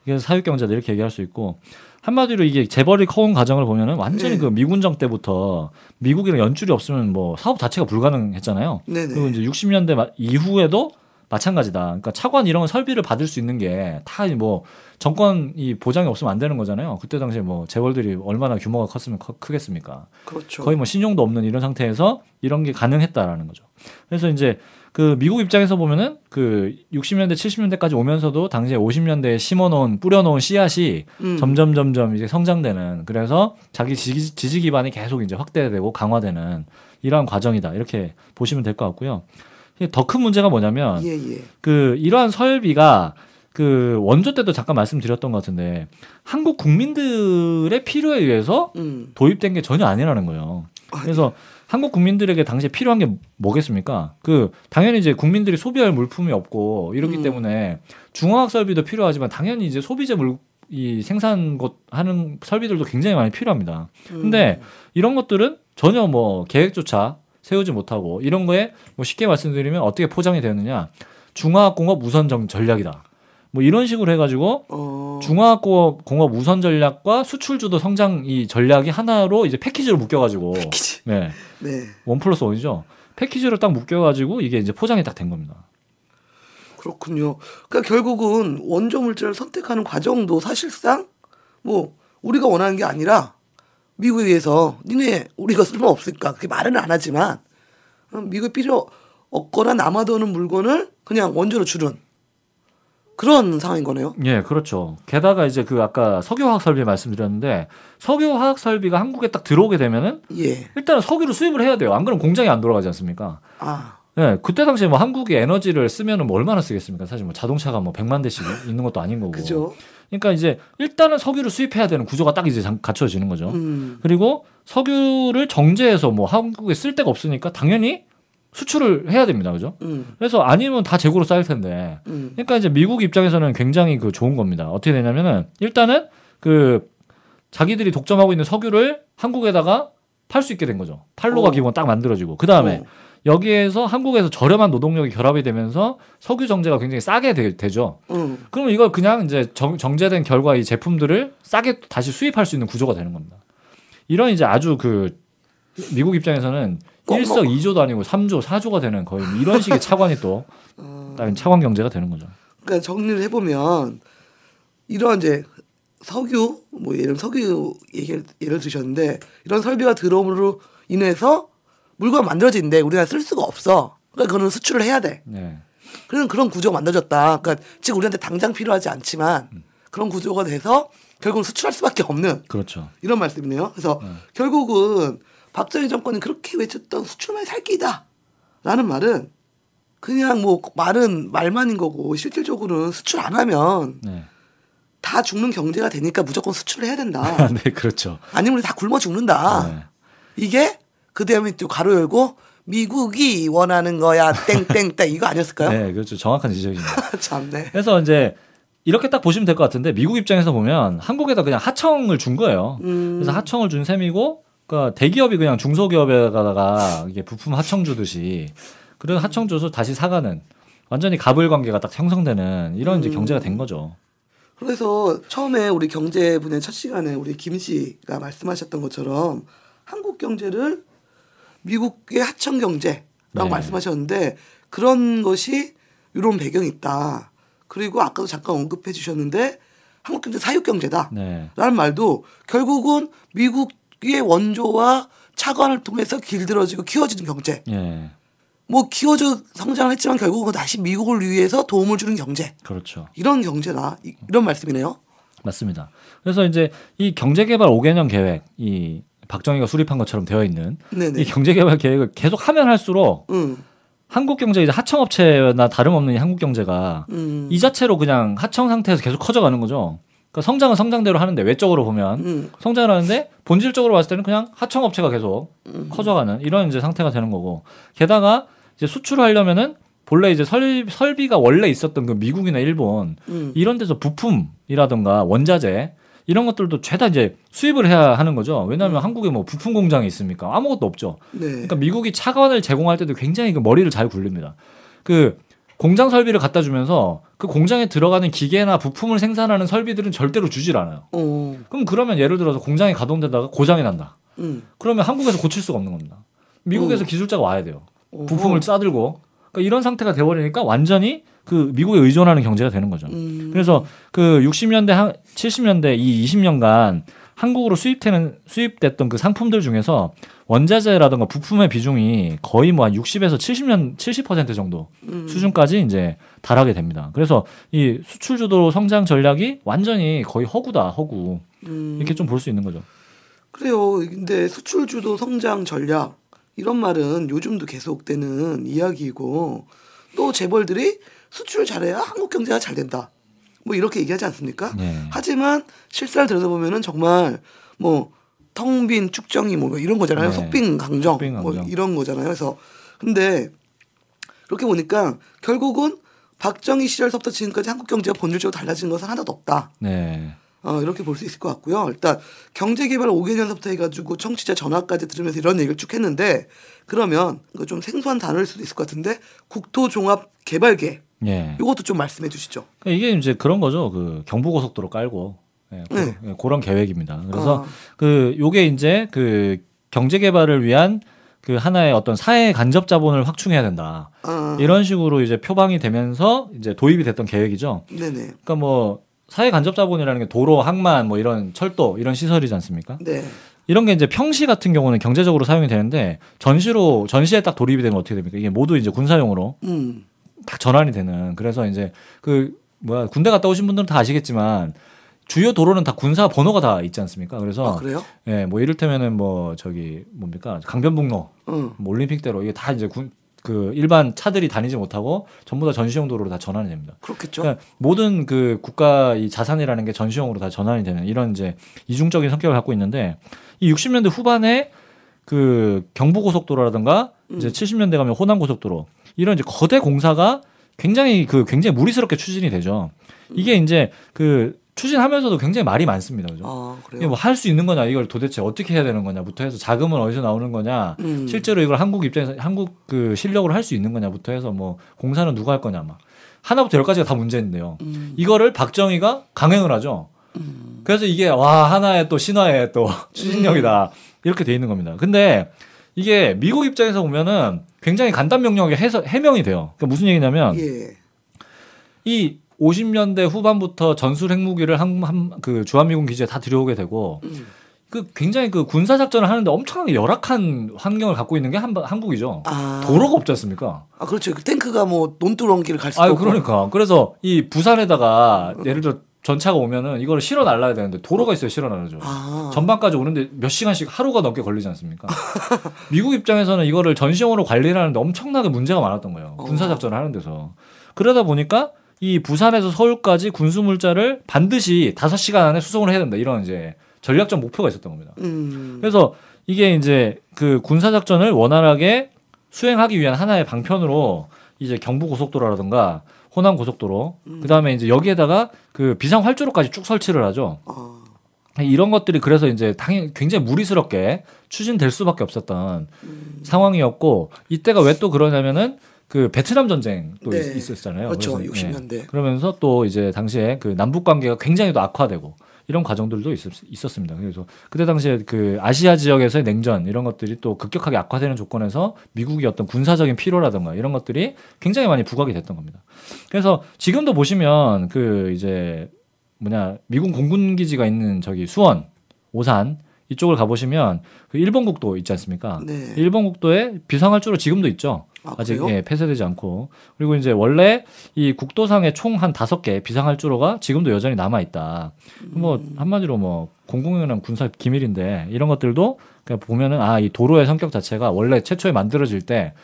이게 사육 경제다 이렇게 얘기할 수 있고, 한마디로 이게 재벌이 커온 과정을 보면은 완전히 그 미군정 때부터 미국이랑 연줄이 없으면 뭐 사업 자체가 불가능했잖아요. 네네. 그리고 이제 60년대 이후에도 마찬가지다. 그러니까 차관 이런 설비를 받을 수 있는 게 다 뭐 정권이 보장이 없으면 안 되는 거잖아요. 그때 당시에 뭐 재벌들이 얼마나 규모가 컸으면 크겠습니까? 그렇죠. 거의 뭐 신용도 없는 이런 상태에서 이런 게 가능했다라는 거죠. 그래서 이제 그 미국 입장에서 보면은 그 60년대 70년대까지 오면서도 당시에 50년대에 뿌려놓은 씨앗이 점점 이제 성장되는, 그래서 자기 지지 기반이 계속 이제 확대되고 강화되는 이러한 과정이다. 이렇게 보시면 될 것 같고요. 더 큰 문제가 뭐냐면 그 이러한 설비가 그 원조 때도 잠깐 말씀드렸던 것 같은데 한국 국민들의 필요에 의해서 도입된 게 전혀 아니라는 거예요. 그래서 한국 국민들에게 당시에 필요한 게 뭐겠습니까? 당연히 이제 국민들이 소비할 물품이 없고 이렇기 때문에 중화학 설비도 필요하지만 당연히 이제 소비재 이 생산 하는 설비들도 굉장히 많이 필요합니다. 근데 이런 것들은 전혀 뭐 계획조차 세우지 못하고 이런 거에 뭐 쉽게 말씀드리면 어떻게 포장이 되느냐, 중화학공업 우선 전략이다. 뭐 이런 식으로 해가지고 중화학공업 우선 전략과 수출주도 성장 이 전략이 하나로 이제 패키지로 묶여가지고 네. 1+1이죠. 패키지로 딱 묶여가지고 이게 이제 포장이 딱 된 겁니다. 그렇군요. 그러니까 결국은 원조 물질을 선택하는 과정도 사실상 뭐 우리가 원하는 게 아니라 미국에 의해서 니네 우리가 쓸모 없을까 그렇게 말은 안 하지만 미국에 필요 없거나 남아도는 물건을 그냥 원조로 주는 그런 상황인 거네요. 예, 그렇죠. 게다가 이제 아까 석유화학 설비 말씀드렸는데 석유화학 설비가 한국에 딱 들어오게 되면은 일단은 석유를 수입을 해야 돼요. 안 그러면 공장이 안 돌아가지 않습니까? 예, 그때 당시에 뭐 한국이 에너지를 쓰면은 뭐 얼마나 쓰겠습니까? 사실 뭐 자동차가 뭐 100만 대씩 있는 것도 아닌 거고. 그죠. 그러니까 이제 일단은 석유를 수입해야 되는 구조가 딱 이제 갖춰지는 거죠. 그리고 석유를 정제해서 뭐 한국에 쓸 데가 없으니까 당연히 수출을 해야 됩니다. 그죠? 그래서 아니면 다 재고로 쌓일 텐데. 그러니까 이제 미국 입장에서는 굉장히 좋은 겁니다. 어떻게 되냐면은 일단은 자기들이 독점하고 있는 석유를 한국에다가 팔 수 있게 된 거죠. 판로가 기본 딱 만들어지고 그 다음에 어. 여기에서 한국에서 저렴한 노동력이 결합이 되면서 석유 정제가 굉장히 싸게 되죠. 그러면 이걸 그냥 이제 정제된 결과 이 제품들을 싸게 다시 수입할 수 있는 구조가 되는 겁니다. 이런 이제 아주 그 미국 입장에서는 일석이조도 아니고 3조, 4조가 되는 거의 이런 식의 차관이 또 다른 차관 경제가 되는 거죠. 그러니까 정리를 해보면 이런 이제 석유 뭐 예를 석유 예를 드셨는데 이런 설비가 들어옴으로 인해서 물건 만들어지는데 우리가 쓸 수가 없어. 그러니까 그거는 수출을 해야 돼. 네. 그런 구조가 만들어졌다. 그러니까 지금 우리한테 당장 필요하지 않지만 그런 구조가 돼서 결국은 수출할 수밖에 없는 그렇죠. 이런 말씀이네요. 그래서 결국은 박정희 정권이 그렇게 외쳤던 수출만 살 길이다라는 말은 그냥 뭐 말만인 거고 실질적으로는 수출 안 하면 네. 다 죽는 경제가 되니까 무조건 수출을 해야 된다. 네, 그렇죠. 아니면 우리 다 굶어 죽는다. 네. 이게 그 다음에 또 가로 열고 미국이 원하는 거야 땡땡땡 이거 아니었을까요? 네, 그렇죠. 정확한 지적입니다. 참네. 그래서 이제 이렇게 딱 보시면 될 것 같은데 미국 입장에서 보면 한국에다 그냥 하청을 준 거예요. 그래서 하청을 준 셈이고, 그러니까 대기업이 그냥 중소기업에다가 이게 부품 하청 주듯이 그래서 하청 줘서 다시 사가는 완전히 갑을 관계가 딱 형성되는 이런 이제 경제가 된 거죠. 그래서 처음에 우리 경제 분야 첫 시간에 우리 김 씨가 말씀하셨던 것처럼 한국 경제를 미국의 하청 경제라고 네. 말씀하셨는데 그런 것이 이런 배경이 있다. 그리고 아까도 잠깐 언급해 주셨는데 한국 경제 사육 경제다. 네. 라는 말도 결국은 미국의 원조와 차관을 통해서 길들어지고 키워지는 경제. 예. 뭐 키워져 성장을 했지만 결국은 다시 미국을 위해서 도움을 주는 경제. 그렇죠. 이런 경제다. 이런 말씀이네요. 맞습니다. 그래서 이제 이 경제개발 5개년 계획, 이 박정희가 수립한 것처럼 되어 있는 네네. 이 경제개발 계획을 계속 하면 할수록 한국 경제 이제 하청업체나 다름없는 이 한국 경제가 이 자체로 그냥 하청 상태에서 계속 커져가는 거죠. 그러니까 성장은 성장대로 하는데 외적으로 보면 성장을 하는데 본질적으로 봤을 때는 그냥 하청업체가 계속 커져가는 이런 이제 상태가 되는 거고, 게다가 이제 수출을 하려면은 본래 이제 설비가 원래 있었던 그 미국이나 일본 이런 데서 부품이라든가 원자재 이런 것들도 죄다 이제 수입을 해야 하는 거죠. 왜냐하면 한국에 뭐 부품 공장이 있습니까? 아무것도 없죠. 네. 그러니까 미국이 차관을 제공할 때도 굉장히 그 머리를 잘 굴립니다. 그 공장 설비를 갖다 주면서 그 공장에 들어가는 기계나 부품을 생산하는 설비들은 절대로 주질 않아요. 그러면 예를 들어서 공장이 가동되다가 고장이 난다. 그러면 한국에서 고칠 수가 없는 겁니다. 미국에서 기술자가 와야 돼요. 부품을 싸들고. 그러니까 이런 상태가 돼버리니까 완전히 그 미국에 의존하는 경제가 되는 거죠. 그래서 그 60년대, 70년대 이 20년간 한국으로 수입됐던 그 상품들 중에서 원자재라든가 부품의 비중이 거의 뭐 한 60에서 70% 정도 수준까지 이제 달하게 됩니다. 그래서 이 수출 주도 성장 전략이 완전히 거의 허구다, 허구. 이렇게 좀 볼 수 있는 거죠. 그래요. 근데 수출 주도 성장 전략 이런 말은 요즘도 계속되는 이야기이고 또 재벌들이 수출을 잘해야 한국 경제가 잘 된다. 뭐 이렇게 얘기하지 않습니까? 네. 하지만 실사를 들여다보면은 정말 뭐 텅 빈 쭉정이 뭐 이런 거잖아요. 네. 속빈 강정 속빈 뭐 강정. 이런 거잖아요. 그래서 근데 그렇게 보니까 결국은 박정희 시절서부터 지금까지 한국 경제가 본질적으로 달라진 것은 하나도 없다. 네. 이렇게 볼 수 있을 것 같고요. 일단 경제개발 5개년서부터 해가지고 청취자 전화까지 들으면서 이런 얘기를 쭉 했는데 그러면 이거 좀 생소한 단어일 수도 있을 것 같은데 국토종합개발계획 예. 이것도 좀 말씀해 주시죠. 이게 이제 그런 거죠. 그 경부고속도로 깔고 그런 계획입니다. 그래서 그 요게 이제 그 경제 개발을 위한 그 하나의 어떤 사회 간접 자본을 확충해야 된다. 이런 식으로 이제 표방이 되면서 이제 도입이 됐던 계획이죠. 네네. 그러니까 뭐 사회 간접 자본이라는 게 도로, 항만, 뭐 이런 철도 이런 시설이지 않습니까? 네. 이런 게 이제 평시 같은 경우는 경제적으로 사용이 되는데 전시에 딱 돌입이 되면 어떻게 됩니까? 이게 모두 이제 군사용으로 딱 전환이 되는. 그래서 이제 군대 갔다 오신 분들은 다 아시겠지만 주요 도로는 다 군사 번호가 다 있지 않습니까? 그래서 그래요? 예, 뭐 이를테면은 뭐 저기 뭡니까? 강변북로, 뭐 올림픽대로 이게 다 이제 그 일반 차들이 다니지 못하고 전부 다 전시용 도로로 다 전환이 됩니다. 그렇겠죠. 그러니까 모든 그 국가 이 자산이라는 게 전시용으로 다 전환이 되는 이런 이제 이중적인 성격을 갖고 있는데 이 60년대 후반에 그 경부고속도로라든가 이제 70년대 가면 호남고속도로 이런 이제 거대 공사가 굉장히 무리스럽게 추진이 되죠. 이게 이제 그 추진하면서도 굉장히 말이 많습니다. 그죠? 이게 그래요? 뭐 할 수 있는 거냐, 이걸 도대체 어떻게 해야 되는 거냐부터 해서 자금은 어디서 나오는 거냐, 실제로 이걸 한국 입장에서 한국 그 실력으로 할 수 있는 거냐부터 해서 뭐 공사는 누가 할 거냐 막 하나부터 열까지가 다 문제인데요. 이거를 박정희가 강행을 하죠. 그래서 이게 와 하나의 또 신화의 또 추진력이다 이렇게 돼 있는 겁니다. 근데 이게 미국 입장에서 보면은 굉장히 간단 명령하게 해명이 돼요. 그러니까 무슨 얘기냐면 예. 이 50년대 후반부터 전술 핵무기를 그 주한미군 기지에 다 들여오게 되고 그 굉장히 그 군사 작전을 하는데 엄청나게 열악한 환경을 갖고 있는 게 한국이죠. 도로가 없지 않습니까? 그렇죠. 그 탱크가 뭐 논두렁 길을 갈 수도 아유, 없고. 그러니까. 그래서 이 부산에다가 예를 들어 전차가 오면은 이걸 실어 날라야 되는데 도로가 있어야 실어 날라죠. 전방까지 오는데 몇 시간씩 하루가 넘게 걸리지 않습니까? 미국 입장에서는 이거를 전시용으로 관리를 하는데 엄청나게 문제가 많았던 거예요. 군사 작전을 하는 데서. 그러다 보니까 이 부산에서 서울까지 군수물자를 반드시 5시간 안에 수송을 해야 된다. 이런 이제 전략적 목표가 있었던 겁니다. 그래서 이게 이제 그 군사작전을 원활하게 수행하기 위한 하나의 방편으로 이제 경부고속도로라든가 호남고속도로, 그 다음에 이제 여기에다가 그 비상활주로까지 쭉 설치를 하죠. 이런 것들이 그래서 이제 당연히 굉장히 무리스럽게 추진될 수밖에 없었던 상황이었고, 이때가 왜 또 그러냐면은 그 베트남 전쟁도 네. 있었잖아요. 그렇죠. 그래서, 60년대. 그러면서 또 이제 당시에 그 남북 관계가 굉장히 또 악화되고 이런 과정들도 있었습니다. 그래서 그때 당시에 그 아시아 지역에서의 냉전 이런 것들이 또 급격하게 악화되는 조건에서 미국의 어떤 군사적인 필요라든가 이런 것들이 굉장히 많이 부각이 됐던 겁니다. 그래서 지금도 보시면 그 이제 미군 공군 기지가 있는 저기 수원, 오산 이쪽을 가보시면 그 일본 국도 있지 않습니까? 네. 일본 국도에 비상활주로 지금도 있죠. 아직 그래요? 폐쇄되지 않고. 그리고 이제 원래 이 국도상에 총 한 5개 비상활주로가 지금도 여전히 남아 있다. 뭐 한마디로 뭐 공공연한 군사 기밀인데 이런 것들도 그냥 보면은 이 도로의 성격 자체가 원래 최초에 만들어질 때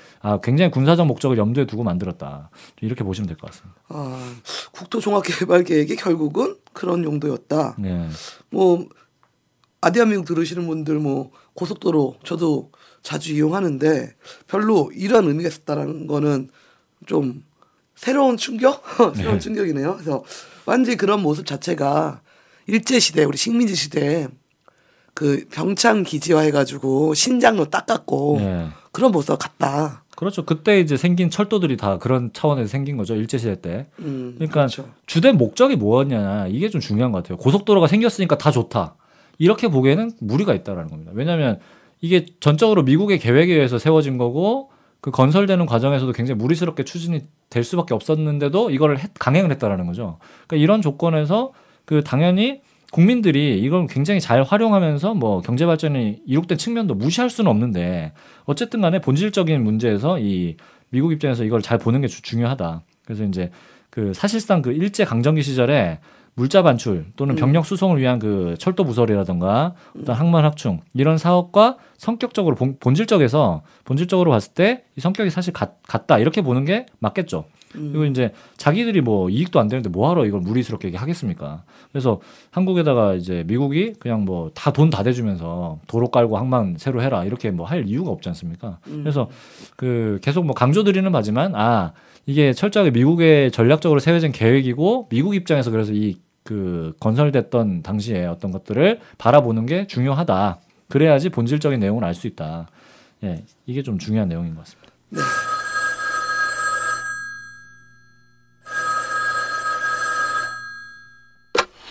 굉장히 군사적 목적을 염두에 두고 만들었다. 이렇게 보시면 될 것 같습니다. 국토종합개발계획이 결국은 그런 용도였다. 네. 뭐 아대한민국 들으시는 분들 뭐 고속도로 저도 자주 이용하는데 별로 이런 의미가 있었다라는 거는 좀 새로운 충격? 새로운 충격이네요. 그래서 완전히 그런 모습 자체가 일제시대 우리 식민지 시대 그 병창 기지화 해가지고 신장로 닦았고 네. 그런 모습과 같다. 그렇죠. 그때 이제 생긴 철도들이 다 그런 차원에서 생긴 거죠. 일제시대 때. 그러니까 그렇죠. 주된 목적이 뭐였냐 이게 좀 중요한 것 같아요. 고속도로가 생겼으니까 다 좋다. 이렇게 보기에는 무리가 있다라는 겁니다. 왜냐하면 이게 전적으로 미국의 계획에 의해서 세워진 거고 그 건설되는 과정에서도 굉장히 무리스럽게 추진이 될 수밖에 없었는데도 이걸 강행을 했다라는 거죠. 그러니까 이런 조건에서 그 당연히 국민들이 이걸 굉장히 잘 활용하면서 뭐 경제 발전이 이룩된 측면도 무시할 수는 없는데 어쨌든 간에 본질적인 문제에서 이 미국 입장에서 이걸 잘 보는 게 중요하다. 그래서 이제 그 사실상 그 일제 강점기 시절에 물자 반출 또는 병력 수송을 위한 그 철도 부설이라든가 어떤 항만 확충 이런 사업과 성격적으로 본질적으로 봤을 때 이 성격이 사실 같다 이렇게 보는 게 맞겠죠. 그리고 이제 자기들이 뭐 이익도 안 되는데 뭐하러 이걸 무리스럽게 하겠습니까? 그래서 한국에다가 이제 미국이 그냥 뭐 다 돈 다 대주면서 도로 깔고 항만 새로 해라 이렇게 뭐 할 이유가 없지 않습니까? 그래서 그 계속 뭐 강조드리는 바지만 이게 철저하게 미국의 전략적으로 세워진 계획이고 미국 입장에서 그래서 이 그 건설됐던 당시에 어떤 것들을 바라보는 게 중요하다. 그래야지 본질적인 내용을 알 수 있다. 예, 이게 좀 중요한 내용인 것 같습니다. 네.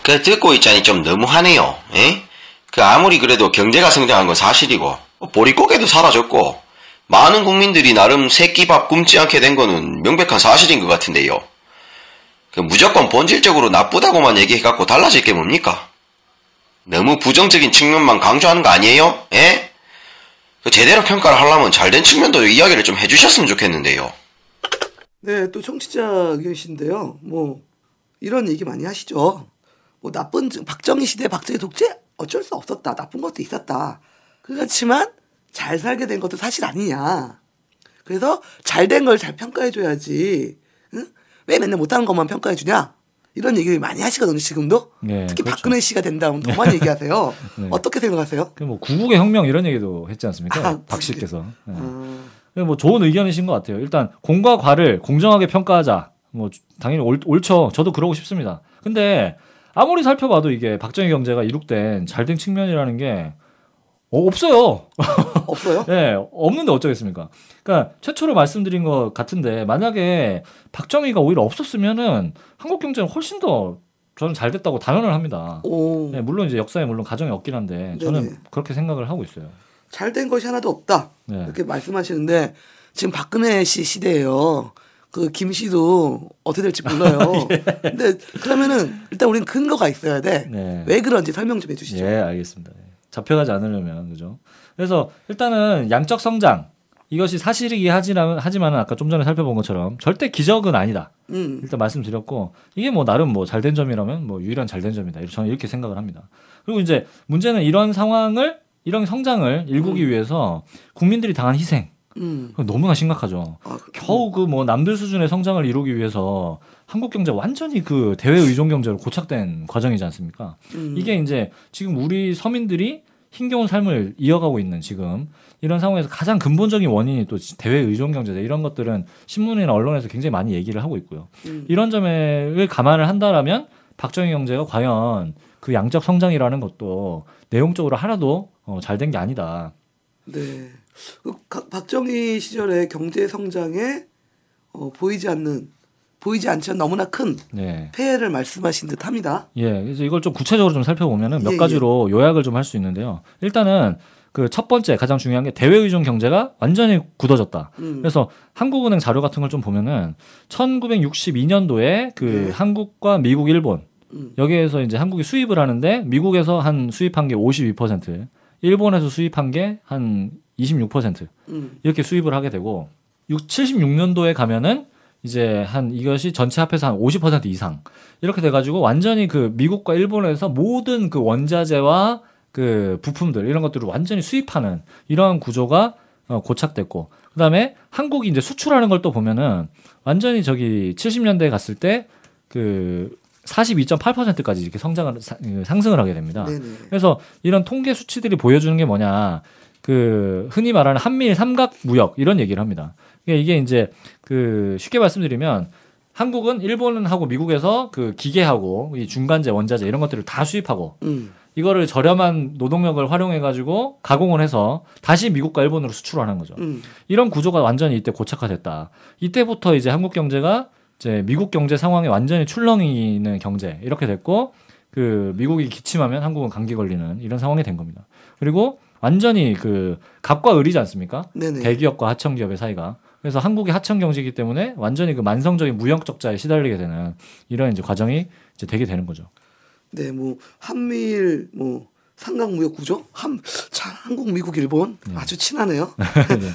그 듣고 있자니 좀 너무하네요. 에? 그 아무리 그래도 경제가 성장한 건 사실이고 보릿고개도 사라졌고 많은 국민들이 나름 새끼밥 굶지 않게 된 거는 명백한 사실인 것 같은데요. 그 무조건 본질적으로 나쁘다고만 얘기해갖고 달라질 게 뭡니까? 너무 부정적인 측면만 강조하는 거 아니에요? 에? 그 제대로 평가를 하려면 잘된 측면도 이야기를 좀 해주셨으면 좋겠는데요. 네, 또 청취자 의견이신데요. 뭐 이런 얘기 많이 하시죠. 뭐 박정희 시대 박정희 독재 어쩔 수 없었다. 나쁜 것도 있었다. 그렇지만 잘 살게 된 것도 사실 아니냐. 그래서 잘된 걸 잘 평가해줘야지. 응? 왜 맨날 못하는 것만 평가해주냐. 이런 얘기를 많이 하시거든요. 지금도. 네, 특히 그렇죠. 박근혜 씨가 된 다음 더 많이 얘기하세요. 네. 어떻게 생각하세요? 그 뭐 구국의 혁명 이런 얘기도 했지 않습니까? 박 씨께서. 네. 뭐 좋은 의견이신 것 같아요. 일단 공과 과를 공정하게 평가하자. 뭐 당연히 옳죠. 저도 그러고 싶습니다. 근데 아무리 살펴봐도 이게 박정희 경제가 이룩된 잘된 측면이라는 게 없어요. 없어요? 네, 없는데 어쩌겠습니까? 그러니까 최초로 말씀드린 것 같은데 만약에 박정희가 오히려 없었으면은 한국 경제는 훨씬 더 저는 잘 됐다고 단언을 합니다. 오, 네, 물론 이제 역사에 물론 가정이 없긴 한데 저는 네네. 그렇게 생각을 하고 있어요. 잘된 것이 하나도 없다. 네. 이렇게 말씀하시는데 지금 박근혜 씨 시대예요. 그 김 씨도 어떻게 될지 몰라요. 근데 그러면은 일단 우리는 근거가 있어야 돼. 네. 왜 그런지 설명 좀 해주시죠. 예, 알겠습니다. 예. 잡혀가지 않으려면 그죠. 그래서 일단은 양적 성장 이것이 사실이긴 하지만은 아까 좀 전에 살펴본 것처럼 절대 기적은 아니다. 일단 말씀드렸고 이게 뭐 나름 뭐 잘된 점이라면 뭐 유일한 잘된 점이다. 저는 이렇게 생각을 합니다. 그리고 이제 문제는 이런 상황을 이런 성장을 일구기 위해서 국민들이 당한 희생 너무나 심각하죠. 겨우 그 뭐 남들 수준의 성장을 이루기 위해서 한국 경제 완전히 그 대외 의존 경제로 고착된 과정이지 않습니까? 이게 이제 지금 우리 서민들이 힘겨운 삶을 이어가고 있는 지금 이런 상황에서 가장 근본적인 원인이 또 대외 의존 경제다. 이런 것들은 신문이나 언론에서 굉장히 많이 얘기를 하고 있고요. 이런 점을 감안을 한다라면 박정희 경제가 과연 그 양적 성장이라는 것도 내용적으로 하나도 잘된 게 아니다. 네. 박정희 시절의 경제 성장에 보이지 않지만 너무나 큰 네. 폐해를 말씀하신 듯합니다. 예, 그래서 이걸 좀 구체적으로 좀 살펴보면은 몇 예, 가지로 요약을 좀 할 수 있는데요. 일단은 그 첫 번째 가장 중요한 게 대외 의존 경제가 완전히 굳어졌다. 그래서 한국은행 자료 같은 걸 좀 보면은 1962년도에 그 네. 한국과 미국, 일본 여기에서 이제 한국이 수입을 하는데 미국에서 한 수입한 게 52%, 일본에서 수입한 게 한 26% 이렇게 수입을 하게 되고 76년도에 가면은 이제 한 이것이 전체 합해서 한 50% 이상 이렇게 돼가지고 완전히 그 미국과 일본에서 모든 그 원자재와 그 부품들 이런 것들을 완전히 수입하는 이러한 구조가 고착됐고 그다음에 한국이 이제 수출하는 걸 또 보면은 완전히 저기 70년대에 갔을 때 그 42.8%까지 이렇게 상승을 하게 됩니다. 네네. 그래서 이런 통계 수치들이 보여주는 게 뭐냐 그 흔히 말하는 한미일 삼각 무역 이런 얘기를 합니다. 이게 이제 그 쉽게 말씀드리면 한국은 일본하고 미국에서 그 기계하고 이 중간재 원자재 이런 것들을 다 수입하고 이거를 저렴한 노동력을 활용해 가지고 가공을 해서 다시 미국과 일본으로 수출하는 거죠. 이런 구조가 완전히 이때 고착화됐다. 이때부터 이제 한국 경제가 이제 미국 경제 상황에 완전히 출렁이는 경제 이렇게 됐고 그 미국이 기침하면 한국은 감기 걸리는 이런 상황이 된 겁니다. 그리고 완전히 그 갑과 을이지 않습니까? 네네. 대기업과 하청기업의 사이가. 그래서 한국이 하청 경제이기 때문에 완전히 그 만성적인 무역 적자에 시달리게 되는 이런 이제 과정이 이제 되게 되는 거죠. 네, 뭐 한미일 뭐 삼각무역 구조, 한국, 미국, 일본 아주 친하네요.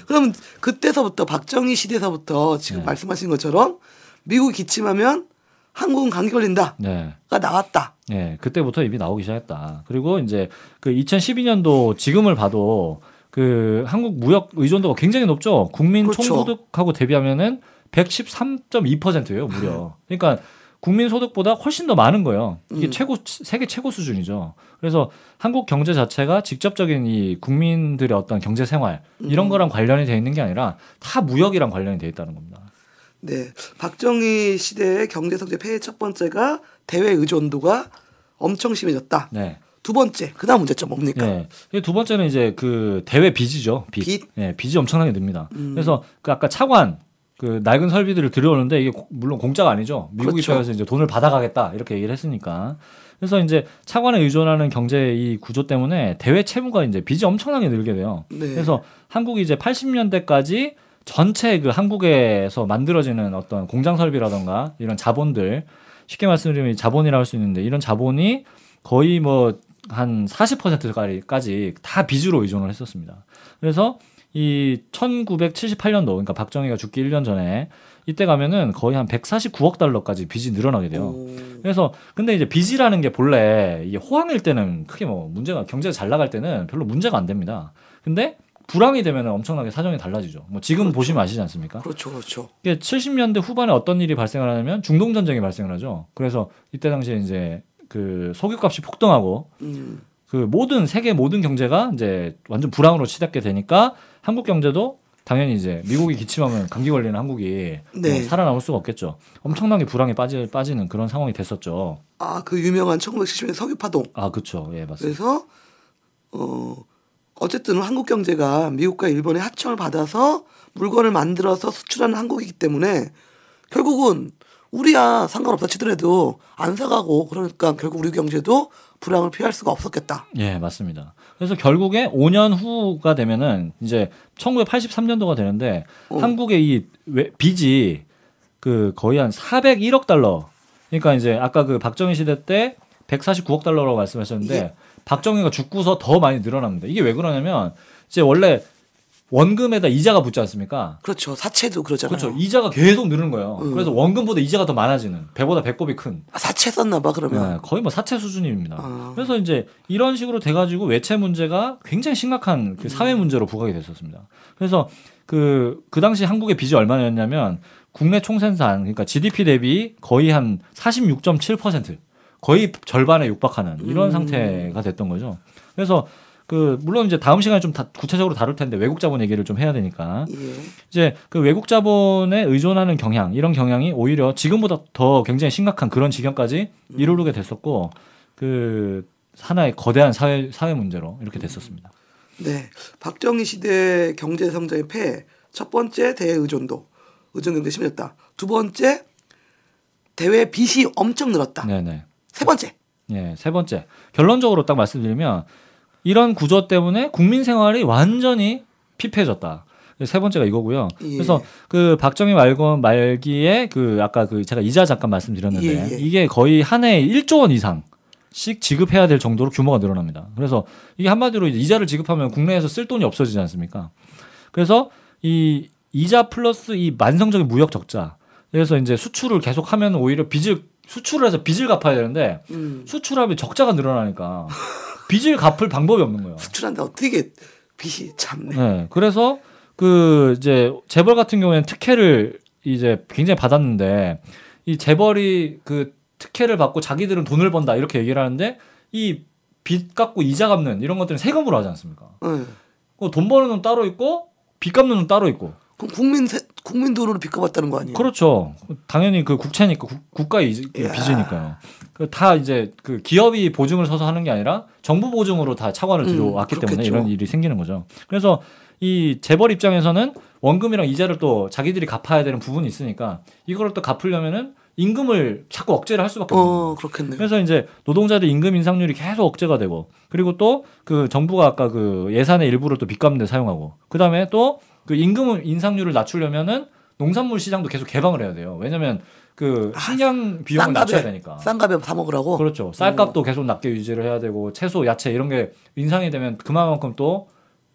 그럼 그때서부터 박정희 시대서부터 지금 네. 말씀하신 것처럼 미국이 기침하면 한국은 감기 걸린다가 네. 나왔다. 네, 그때부터 이미 나오기 시작했다. 그리고 이제 그 2012년도 지금을 봐도 그 한국 무역 의존도가 굉장히 높죠. 국민 그렇죠. 총소득하고 대비하면은 113.2%예요, 무려. 그러니까 국민 소득보다 훨씬 더 많은 거예요. 이게 세계 최고 수준이죠. 그래서 한국 경제 자체가 직접적인 이 국민들의 어떤 경제 생활 이런 거랑 관련이 돼 있는 게 아니라 다 무역이랑 관련이 돼 있다는 겁니다. 네, 박정희 시대의 경제 성장 폐해 첫 번째가 대외 의존도가 엄청 심해졌다. 네. 두 번째, 그다음 문제점 뭡니까? 네. 두 번째는 이제 그 대외 빚이죠. 빚. 네, 빚이 엄청나게 듭니다. 그래서 그 아까 차관 그 낡은 설비들을 들여오는데 이게 물론 공짜가 아니죠. 미국 그렇죠. 입장에서 이제 돈을 받아가겠다 이렇게 얘기를 했으니까. 그래서 이제 차관에 의존하는 경제 이 구조 때문에 대외 채무가 이제 빚이 엄청나게 늘게 돼요. 네. 그래서 한국이 이제 80년대까지 전체 그 한국에서 만들어지는 어떤 공장 설비라던가 이런 자본들 쉽게 말씀드리면 자본이라고 할 수 있는데 이런 자본이 거의 뭐 한 40%까지 다 빚으로 의존을 했었습니다. 그래서 이 1978년도 그러니까 박정희가 죽기 1년 전에 이때 가면은 거의 한 149억 달러까지 빚이 늘어나게 돼요. 그래서 근데 이제 빚이라는 게 본래 이게 호황일 때는 크게 뭐 문제가 경제가 잘 나갈 때는 별로 문제가 안 됩니다. 근데 불황이 되면 엄청나게 사정이 달라지죠. 뭐 지금 그렇죠. 보시면 아시지 않습니까? 그렇죠, 그렇죠. 70년대 후반에 어떤 일이 발생을 하냐면 중동 전쟁이 발생을 하죠. 그래서 이때 당시에 이제 그 석유값이 폭등하고 그 세계 모든 경제가 이제 완전 불황으로 치닫게 되니까 한국 경제도 당연히 이제 미국이 기침하면 감기 걸리는 한국이 네. 살아남을 수가 없겠죠. 엄청나게 불황에 빠지는 그런 상황이 됐었죠. 아, 그 유명한 1970년대 석유파동. 아, 그렇죠. 예, 맞습니다. 그래서 어쨌든 한국 경제가 미국과 일본의 하청을 받아서 물건을 만들어서 수출하는 한국이기 때문에 결국은 우리야 상관없다 치더라도 안 사가고 그러니까 결국 우리 경제도 불황을 피할 수가 없었겠다. 예, 맞습니다. 그래서 결국에 5년 후가 되면은 이제 1983년도가 되는데 한국의 이 빚이 그 거의 한 401억 달러. 그러니까 이제 아까 그 박정희 시대 때 149억 달러라고 말씀하셨는데 예. 박정희가 죽고서 더 많이 늘어납니다. 이게 왜 그러냐면 이제 원래 원금에다 이자가 붙지 않습니까? 그렇죠. 사채도 그러잖아요. 그렇죠. 이자가 계속 늘는 거예요. 그래서 원금보다 이자가 더 많아지는 배보다 배꼽이 큰. 아, 사채 썼나 봐 그러면. 네, 거의 뭐 사채 수준입니다. 그래서 이제 이런 식으로 돼가지고 외채 문제가 굉장히 심각한 그 사회 문제로 부각이 됐었습니다. 그래서 그 당시 한국의 빚이 얼마였냐면 국내 총생산 그러니까 GDP 대비 거의 한 46.7% 거의 절반에 육박하는 이런 상태가 됐던 거죠. 그래서 그 물론 이제 다음 시간에 좀 구체적으로 다룰 텐데 외국 자본 얘기를 좀 해야 되니까 예. 이제 그 외국 자본에 의존하는 경향 이런 경향이 오히려 지금보다 더 굉장히 심각한 그런 지경까지 이르게 됐었고 그 하나의 거대한 사회 문제로 이렇게 됐었습니다. 네. 박정희 시대 경제 성장의 폐해. 첫 번째 대의존도. 의존 경제 심해졌다. 두 번째 대외 빚이 엄청 늘었다. 네네. 세 번째. 예, 세 번째. 결론적으로 딱 말씀드리면 이런 구조 때문에 국민 생활이 완전히 피폐해졌다. 세 번째가 이거고요. 예. 그래서 그 박정희 말기에 그 아까 그 제가 이자 잠깐 말씀드렸는데 예. 이게 거의 한 해에 1조 원 이상씩 지급해야 될 정도로 규모가 늘어납니다. 그래서 이게 한마디로 이자를 지급하면 국내에서 쓸 돈이 없어지지 않습니까? 그래서 이 이자 플러스 이 만성적인 무역 적자. 그래서 이제 수출을 계속하면 오히려 수출을 해서 빚을 갚아야 되는데 수출하면 적자가 늘어나니까 빚을 갚을 방법이 없는 거예요. 수출한데 어떻게 빚이 참네. 네. 그래서 그 이제 재벌 같은 경우에는 특혜를 이제 굉장히 받았는데 이 재벌이 그 특혜를 받고 자기들은 돈을 번다 이렇게 얘기를 하는데 이 빚 갚고 이자 갚는 이런 것들은 세금으로 하지 않습니까? 네. 돈 버는 돈 따로 있고 빚 갚는 돈 따로 있고. 그럼 국민 돈으로 빚 갚았다는 거 아니에요? 그렇죠. 당연히 그 국채니까 국가의 빚이니까요. 다 이제 그 기업이 보증을 서서 하는 게 아니라 정부 보증으로 다 차관을 들여왔기 때문에 그렇겠죠. 이런 일이 생기는 거죠. 그래서 이 재벌 입장에서는 원금이랑 이자를 또 자기들이 갚아야 되는 부분이 있으니까 이걸 또 갚으려면은 임금을 자꾸 억제를 할 수밖에 없는 거예요. 그렇겠네요. 그래서 이제 노동자들 임금 인상률이 계속 억제가 되고 그리고 또 그 정부가 아까 그 예산의 일부를 또 빚 갚는 데 사용하고 그다음에 또 그 임금 인상률을 낮추려면은 농산물 시장도 계속 개방을 해야 돼요. 왜냐면 그 식량 비용을 낮춰야 되니까. 싼 값에 사 먹으라고. 그렇죠. 쌀값도 계속 낮게 유지를 해야 되고 채소, 야채 이런 게 인상이 되면 그만큼 또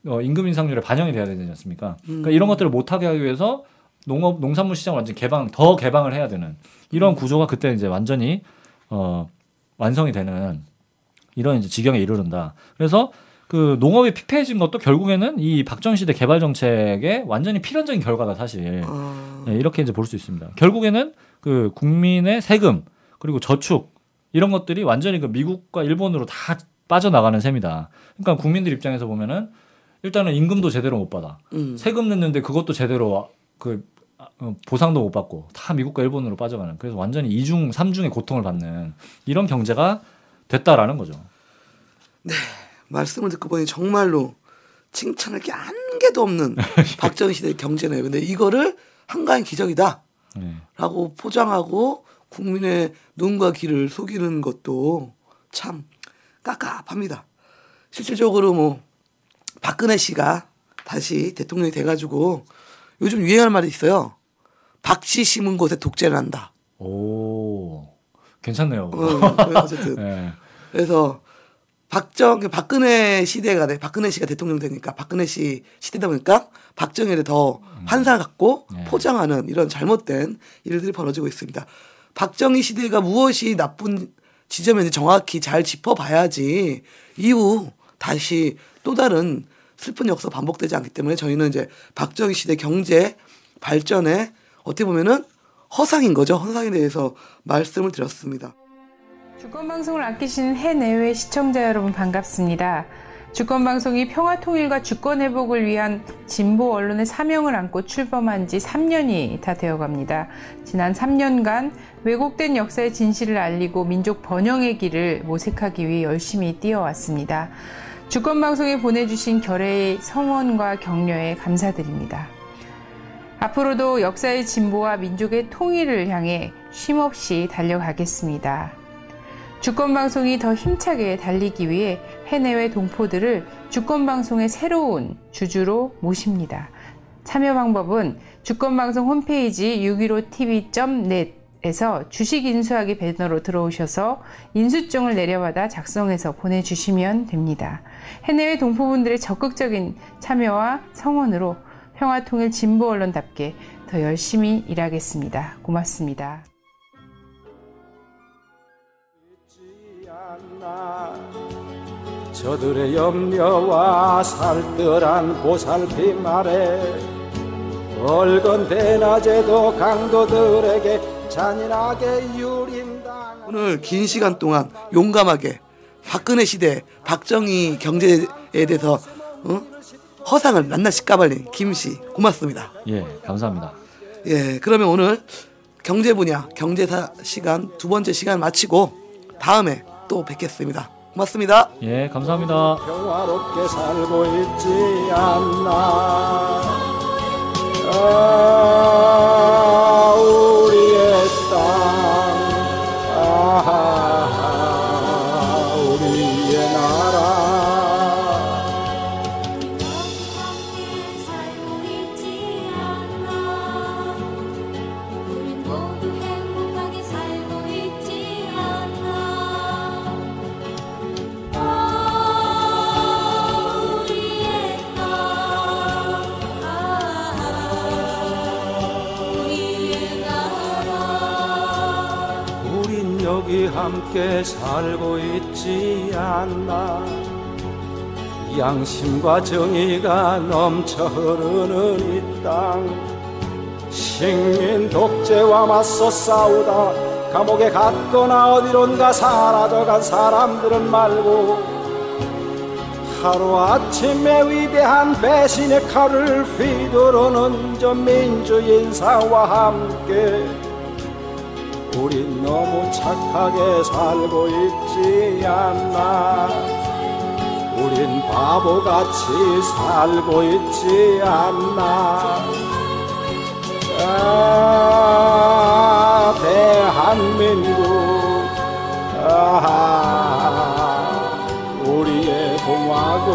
임금 인상률에 반영이 돼야 되지 않습니까? 그러니까 이런 것들을 못하게 하기 위해서 농산물 시장을 완전 더 개방을 해야 되는 이런 구조가 그때 이제 완전히 완성이 되는 이런 이제 지경에 이르른다. 그래서 그 농업이 피폐해진 것도 결국에는 이 박정희 시대 개발 정책의 완전히 필연적인 결과다 사실. 네, 이렇게 이제 볼 수 있습니다. 결국에는 그 국민의 세금 그리고 저축 이런 것들이 완전히 그 미국과 일본으로 다 빠져나가는 셈이다. 그러니까 국민들 입장에서 보면은 일단은 임금도 제대로 못 받아. 세금 냈는데 그것도 제대로 그 보상도 못 받고 다 미국과 일본으로 빠져가는. 그래서 완전히 2중, 3중의 고통을 받는 이런 경제가 됐다라는 거죠. 네. 말씀을 듣고 보니 정말로 칭찬할 게 한 개도 없는 박정희 시대의 경제네요. 근데 이거를 한가한 기적이다 라고 포장하고 국민의 눈과 귀를 속이는 것도 참 깝깝합니다. 실질적으로 뭐 박근혜 씨가 다시 대통령이 돼가지고 요즘 유행할 말이 있어요. 박씨 심은 곳에 독재를 한다. 오, 괜찮네요. 어쨌든 네. 그래서 박근혜 시대가 박근혜 씨가 대통령 되니까 박근혜 씨 시대다 보니까 박정희를 더 환상을 갖고 포장하는 이런 잘못된 일들이 벌어지고 있습니다. 박정희 시대가 무엇이 나쁜 지점인지 정확히 잘 짚어봐야지 이후 다시 또 다른 슬픈 역사 반복되지 않기 때문에 저희는 이제 박정희 시대 경제 발전에 어떻게 보면은 허상인 거죠. 허상에 대해서 말씀을 드렸습니다. 주권방송을 아끼시는 해내외 시청자 여러분 반갑습니다. 주권방송이 평화통일과 주권회복을 위한 진보 언론의 사명을 안고 출범한 지 3년이 다 되어갑니다. 지난 3년간 왜곡된 역사의 진실을 알리고 민족 번영의 길을 모색하기 위해 열심히 뛰어왔습니다. 주권방송에 보내주신 결의의 성원과 격려에 감사드립니다. 앞으로도 역사의 진보와 민족의 통일을 향해 쉼없이 달려가겠습니다. 주권방송이 더 힘차게 달리기 위해 해내외 동포들을 주권방송의 새로운 주주로 모십니다. 참여 방법은 주권방송 홈페이지 615tv.net에서 주식 인수하기 배너로 들어오셔서 인수증을 내려받아 작성해서 보내주시면 됩니다. 해내외 동포분들의 적극적인 참여와 성원으로 평화통일 진보 언론답게 더 열심히 일하겠습니다. 고맙습니다. 저들의 염려와 살뜰한 보살핌 아래 벌건 대낮에도 강도들에게 잔인하게 유린당. 오늘 긴 시간 동안 용감하게 박근혜 시대 박정희 경제에 대해서 허상을 낱낱이 까발린 김씨 고맙습니다. 예, 감사합니다. 예, 그러면 오늘 경제 분야 경제사 시간 두 번째 시간 마치고 다음에 또 뵙겠습니다. 고맙습니다. 예, 감사합니다. 평화롭게 살고 있지 않나. 우리의 땅, 우리의 나라. 살고 있지 않나. 우린 모두 행복하게 살고 있지 않나. 우리의 땅, 우리의 나라. 우린 여기 함께 살고 있지 않나. 양심과 정의가 넘쳐 흐르는 이 땅. 식민 독재와 맞서 싸우다 감옥에 갔거나 어디론가 사라져간 사람들은 말고 하루아침에 위대한 배신의 칼을 휘두르는 저 민주인사와 함께 우린 너무 착하게 살고 있지 않나. 우린 바보같이 살고 있지 않나. 대한민국, 우리의 공화국.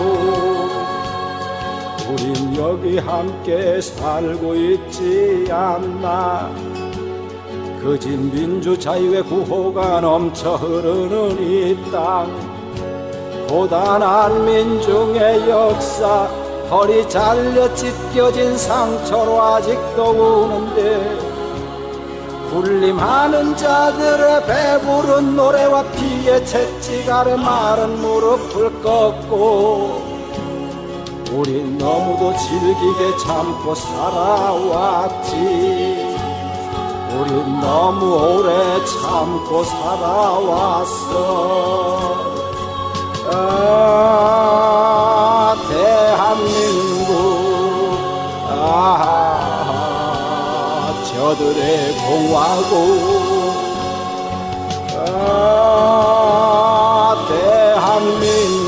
우린 여기 함께 살고 있지 않나. 거짓 민주 자유의 구호가 넘쳐 흐르는 이 땅. 고단한 민중의 역사, 허리 잘려 찢겨진 상처로 아직도 우는데 군림하는 자들의 배부른 노래와 피의 채찍 아래 마른 무릎을 꺾고 우린 너무도 질기게 참고 살아왔지. 우린 너무 오래 참고 살아왔어. 대한민국, 저들의 공화국. 대한민국.